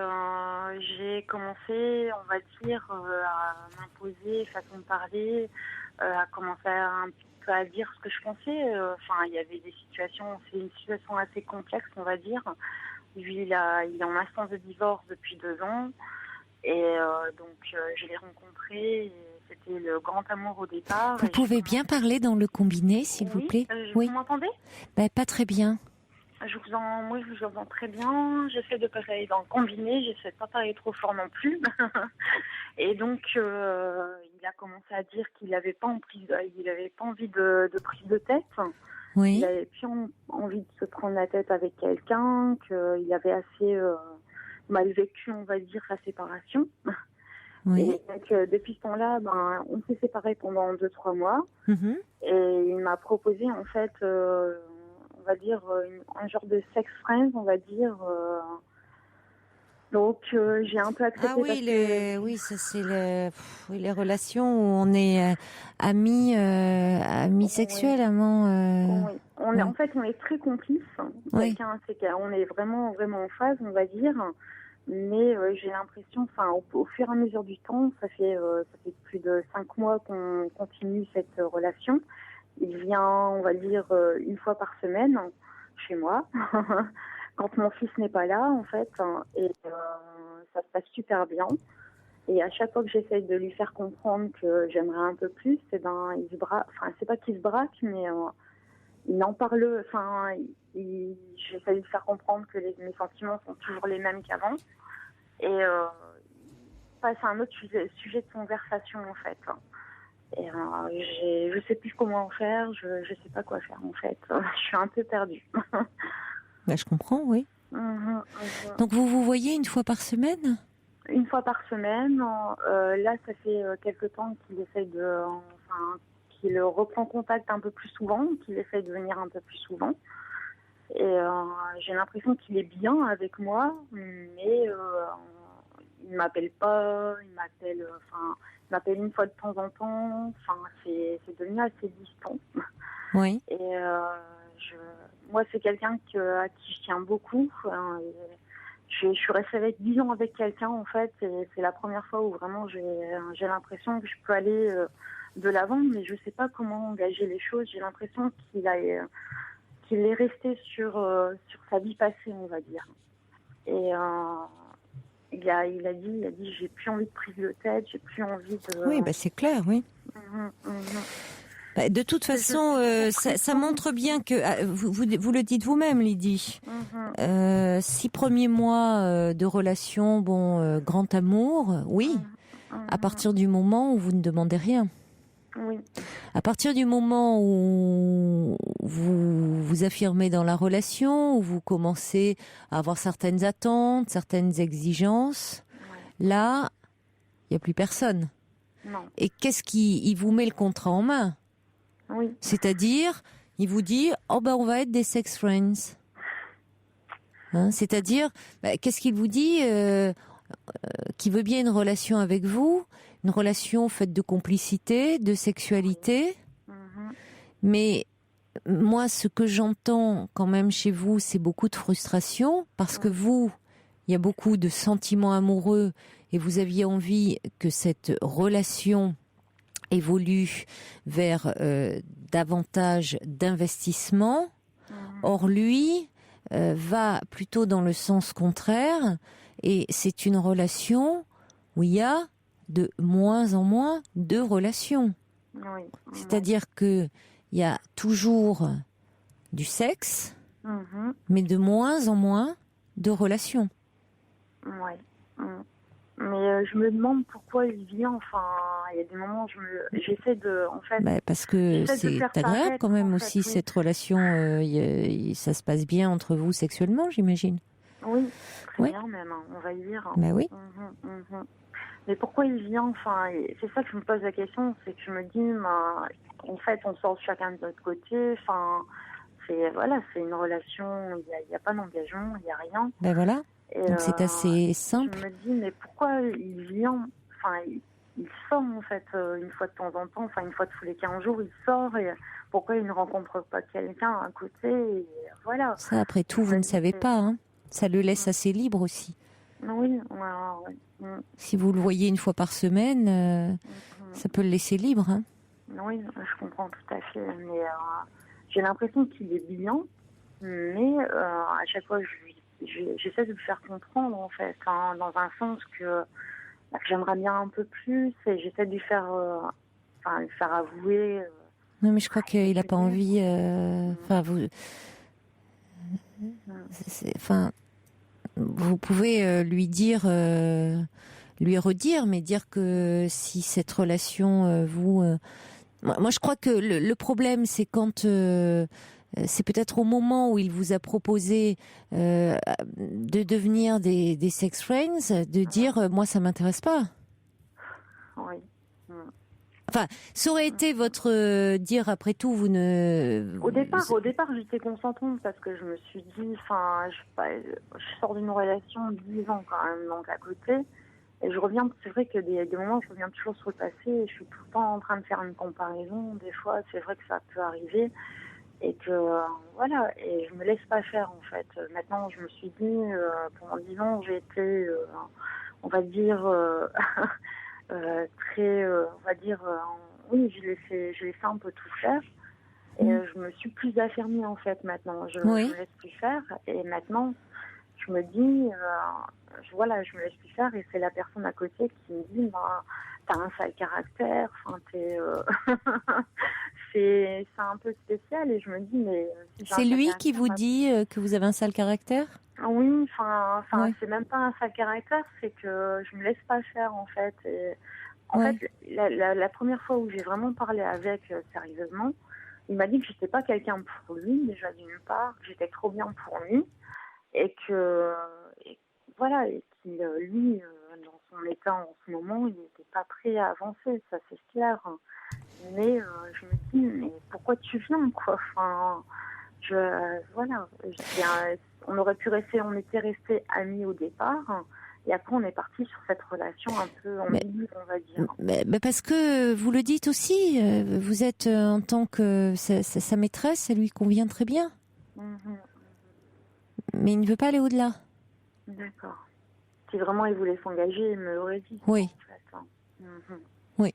j'ai commencé, on va dire, à m'imposer, façon de parler, à commencer un petit peu à dire ce que je pensais. Il y avait des situations, c'est une situation assez complexe, on va dire. Lui, il est en instance de divorce depuis 2 ans. Et donc, je l'ai rencontré, et c'était le grand amour au départ. Vous pouvez bien parler dans le combiné, s'il vous plaît? Oui. Vous m'entendez? Pas très bien. Moi, je vous entends très bien. J'essaie de pas parler dans le combiné. J'essaie de pas parler trop fort non plus. Et donc, il a commencé à dire qu'il n'avait pas envie de prise de tête. Oui. Il avait plus envie de se prendre la tête avec quelqu'un, qu'il avait assez mal vécu, on va dire, sa séparation. Oui. Et donc, depuis ce temps-là, on s'est séparés pendant 2-3 mois. Mm-hmm. Et il m'a proposé, en fait, on va dire, un genre de sex friend, on va dire. Donc, j'ai un peu accepté. Ah oui, oui, ça c'est les relations où on est amis sexuels, amants. Oui. En fait, on est très complices. Oui. On est vraiment, vraiment en phase, on va dire. Mais j'ai l'impression, au fur et à mesure du temps, ça fait plus de 5 mois qu'on continue cette relation. Il vient, on va dire, 1 fois par semaine chez moi, quand mon fils n'est pas là, en fait. Et ça se passe super bien. Et à chaque fois que j'essaye de lui faire comprendre que j'aimerais un peu plus, il se braque. C'est pas qu'il se braque, mais il en parle. J'essaie de lui faire comprendre que mes sentiments sont toujours les mêmes qu'avant. Et passe à un autre sujet de conversation, en fait. Et je sais plus comment faire, je sais pas quoi faire, en fait. Je suis un peu perdue. Je comprends, oui. Donc vous voyez 1 fois par semaine? 1 fois par semaine. Là, ça fait quelque temps qu'il essaye qu'il reprend contact un peu plus souvent, qu'il essaye de venir un peu plus souvent. Et j'ai l'impression qu'il est bien avec moi, mais il m'appelle pas, il m'appelle 1 fois de temps en temps. C'est devenu assez distant. Oui. Et moi, c'est quelqu'un à qui je tiens beaucoup. Je suis restée avec 10 ans avec quelqu'un, en fait, et c'est la première fois où vraiment j'ai l'impression que je peux aller de l'avant, mais je sais pas comment engager les choses. J'ai l'impression qu'il est resté sur sa vie passée, on va dire. Et il a dit j'ai plus envie de prise de tête, j'ai plus envie de... Oui, c'est clair, oui. De toute façon, ça montre bien que vous le dites vous-même, Lydie. 6 premiers mois de relation, grand amour, oui. À partir du moment où vous ne demandez rien. Oui. À partir du moment où vous vous affirmez dans la relation, où vous commencez à avoir certaines attentes, certaines exigences, là, il n'y a plus personne. Non. Et il vous met le contrat en main? Oui. C'est-à-dire, il vous dit, on va être des sex friends. C'est-à-dire, qu'est-ce qu'il vous dit? Qui veut bien une relation avec vous, une relation faite de complicité, de sexualité. Mais moi, ce que j'entends quand même chez vous, c'est beaucoup de frustration, parce que il y a beaucoup de sentiments amoureux, et vous aviez envie que cette relation évolue vers davantage d'investissement. Or, lui va plutôt dans le sens contraire, et c'est une relation où il y a de moins en moins de relations. Oui. C'est-à-dire que il y a toujours du sexe, mais de moins en moins de relations. Oui. Mais je me demande pourquoi il vient. Il y a des moments où j'essaie de... En fait, parce que c'est agréable quand même aussi, cette relation. Ça se passe bien entre vous sexuellement, j'imagine. Oui, très bien même, on va y dire. Oui. Mais pourquoi il vient? C'est ça que je me pose la question, c'est que je me dis, en fait, on sort chacun de notre côté. c'est une relation, il y a pas d'engagement, il y a rien. Ben voilà. Et, Donc c'est assez simple. Je me dis, mais pourquoi il vient, il sort en fait une fois de temps en temps, une fois tous les 15 jours, il sort, et pourquoi il ne rencontre pas quelqu'un à côté, et voilà. Ça, après tout, vous ne savez pas, hein. Ça le laisse assez libre aussi. Oui, ouais. Si vous le voyez une fois par semaine, ça peut le laisser libre, hein. Oui, je comprends tout à fait, mais j'ai l'impression qu'il est bien, mais à chaque fois, j'essaie de le faire comprendre, en fait, hein, dans un sens que j'aimerais bien un peu plus, et j'essaie de lui faire, lui faire avouer. Non, mais je crois qu'il n'a pas envie. Vous pouvez lui dire, lui redire, mais dire que si cette relation, moi, je crois que le problème, c'est quand c'est peut-être au moment où il vous a proposé de devenir des sex friends, de dire moi ça m'intéresse pas. Oui. Enfin, ça aurait été votre dire après tout, vous ne. Au départ, j'étais consentante parce que je me suis dit, je sors d'une relation de 10 ans quand même, donc à côté. Et je reviens, c'est vrai que des moments, je reviens toujours sur le passé et je suis tout le temps en train de faire une comparaison. Des fois, c'est vrai que ça peut arriver. Et que, voilà, et je me laisse pas faire, en fait. Maintenant, je me suis dit, pendant 10 ans, j'ai été, on va dire, très, on va dire, oui, je laissais un peu tout faire. Et je me suis plus affirmée, en fait, maintenant. Je me laisse plus faire. Et maintenant, je me dis, je me laisse plus faire. Et c'est la personne à côté qui me dit, t'as un sale caractère, c'est un peu spécial. Et je me dis, mais... C'est lui qui vous dit que vous avez un sale caractère ? Oui, c'est même pas un sale caractère, c'est que je me laisse pas faire, en fait. Et, en fait, la première fois où j'ai vraiment parlé avec sérieusement, il m'a dit que j'étais pas quelqu'un pour lui, déjà d'une part, que j'étais trop bien pour lui, et que, et qu'il, lui, dans son état en ce moment, il n'était pas prêt à avancer, ça c'est clair. Mais je me dis, mais pourquoi tu viens, quoi ? On aurait pu rester, on était restés amis au départ, et après on est parti sur cette relation un peu ambiguë, on va dire. Mais parce que vous le dites aussi, vous êtes en tant que sa maîtresse, ça lui convient très bien. Mais il ne veut pas aller au-delà. D'accord. Si vraiment il voulait s'engager, il me l'aurait dit. Oui. En fait. Oui.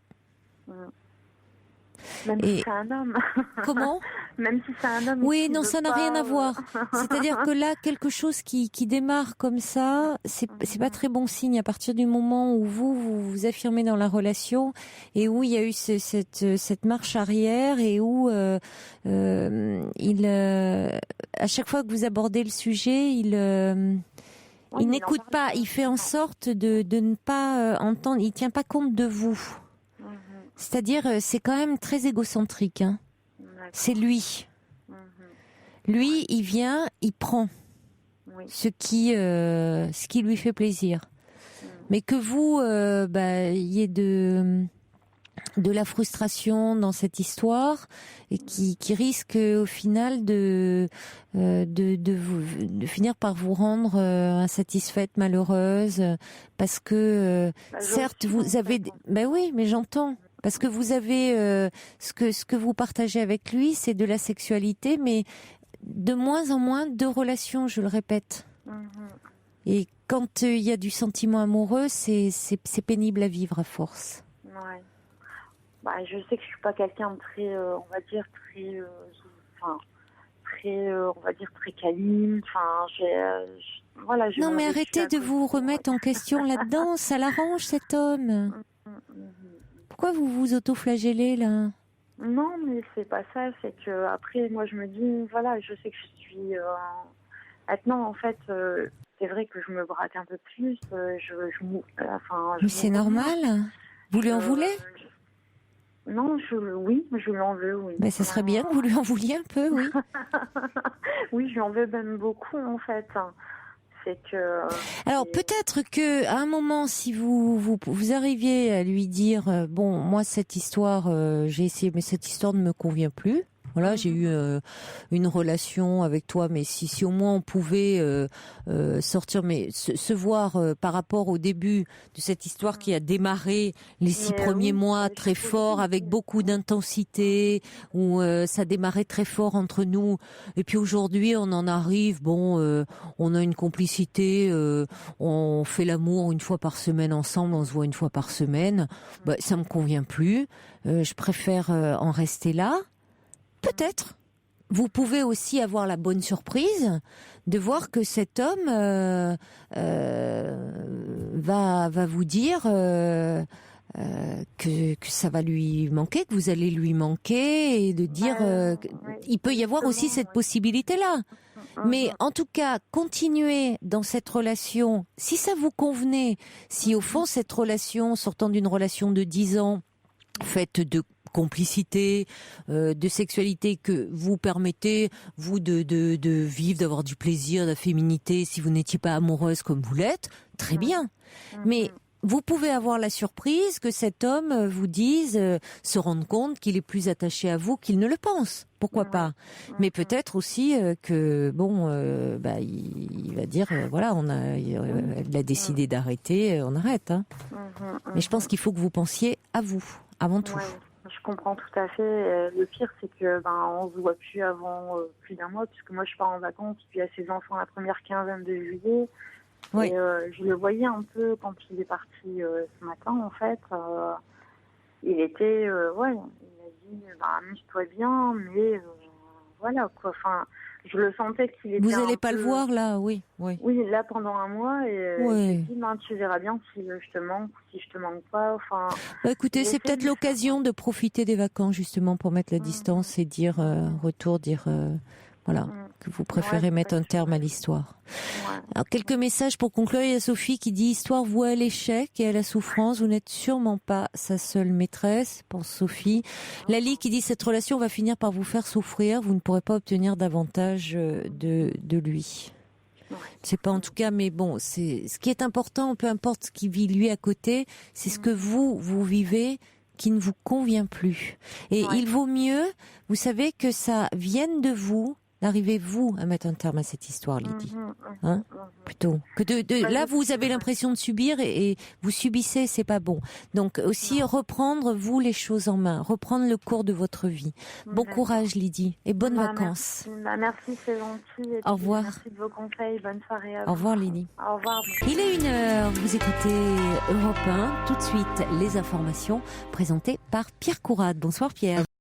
Même si c'est un homme. Comment ? Même si c'est un homme. Oui, non, ça n'a rien à voir. C'est-à-dire que là, quelque chose qui démarre comme ça, c'est pas très bon signe à partir du moment où vous affirmez dans la relation et où il y a eu cette marche arrière et où à chaque fois que vous abordez le sujet, il n'écoute pas, il fait en sorte de ne pas entendre, il tient pas compte de vous. C'est-à-dire, c'est quand même très égocentrique, hein. C'est lui. Lui, il vient, il prend ce qui lui fait plaisir. Mais que vous, y ait de la frustration dans cette histoire et qui risque au final de finir par vous rendre insatisfaite, malheureuse, parce que certes vous avez, oui, mais j'entends. Parce que vous avez ce que vous partagez avec lui, c'est de la sexualité, mais de moins en moins de relations, je le répète. Et quand il y a du sentiment amoureux, c'est pénible à vivre à force. Ouais. Je sais que je suis pas quelqu'un de très, on va dire très câline. Non, mais arrêtez de vous remettre en question là-dedans. Ça l'arrange, cet homme. Pourquoi vous vous auto-flagellez là ? Non, mais c'est pas ça. C'est que après, moi, je me dis, je sais que je suis. Maintenant, en fait, c'est vrai que je me braque un peu plus. Mais c'est normal. Vous lui en voulez ? Non, oui, je lui en veux, oui. Ça serait bien que vous lui en vouliez un peu, oui. Oui, je lui en veux même beaucoup, en fait. C'est que. Alors peut-être que à un moment, si vous arriviez à lui dire, bon, moi cette histoire, j'ai essayé, mais cette histoire ne me convient plus. voilà, j'ai eu une relation avec toi, mais si au moins on pouvait sortir, mais se voir par rapport au début de cette histoire qui a démarré les 6 premiers mois très fort, avec beaucoup d'intensité, où ça démarrait très fort entre nous, et puis aujourd'hui on en arrive, on a une complicité, on fait l'amour une fois par semaine ensemble, on se voit une fois par semaine, ça me convient plus, je préfère en rester là. Peut-être. Vous pouvez aussi avoir la bonne surprise de voir que cet homme va vous dire que ça va lui manquer, que vous allez lui manquer, et de dire il peut y avoir aussi cette possibilité-là. Mais en tout cas, continuez dans cette relation, si ça vous convenait, si au fond cette relation, sortant d'une relation de 10 ans, faite de complicité, de sexualité, que vous permettez, vous, de vivre, d'avoir du plaisir, de la féminité, si vous n'étiez pas amoureuse comme vous l'êtes, très bien. Mais vous pouvez avoir la surprise que cet homme vous dise, se rende compte qu'il est plus attaché à vous qu'il ne le pense. Pourquoi pas? Mais peut-être aussi que il va dire voilà, il a décidé d'arrêter, on arrête. Hein. Mais je pense qu'il faut que vous pensiez à vous avant tout. Je comprends tout à fait. Le pire, c'est que on se voit plus avant plus d'un mois, puisque moi je pars en vacances, puis il y a ses enfants la première quinzaine de juillet. Oui. Et je le voyais un peu quand il est parti ce matin, en fait. Il était, il m'a dit, amuse-toi bien, mais voilà, quoi. Enfin, je le sentais qu'il était. Vous n'allez pas le voir, là, oui. Oui, là, pendant un mois, et je me dis, tu verras bien si je te manque ou si je te manque pas. Enfin. Écoutez, c'est peut-être l'occasion de profiter des vacances, justement, pour mettre la distance et dire, voilà, que vous préférez mettre un terme à l'histoire. Alors, quelques messages pour conclure. Il y a Sophie qui dit: histoire vouée à l'échec et à la souffrance, vous n'êtes sûrement pas sa seule maîtresse, pense Sophie. Lali qui dit: cette relation va finir par vous faire souffrir, vous ne pourrez pas obtenir davantage de lui. Je sais pas, en tout cas, mais bon, c'est ce qui est important, peu importe ce qu'il vit lui à côté, c'est ce que vous vivez qui ne vous convient plus. Et il vaut mieux, vous savez, que ça vienne de vous. Arrivez-vous à mettre un terme à cette histoire, Lydie, plutôt que là vous avez l'impression de subir et vous subissez, c'est pas bon. Donc aussi reprendre vous les choses en main, reprendre le cours de votre vie. Bon courage, Lydie, et bonnes vacances. Merci, c'est gentil. Au revoir. Merci de vos conseils. Bonne soirée à vous. Au revoir, Lydie. Au revoir. Il est 1h. Vous écoutez Europe 1. Tout de suite, les informations présentées par Pierre Courade. Bonsoir, Pierre.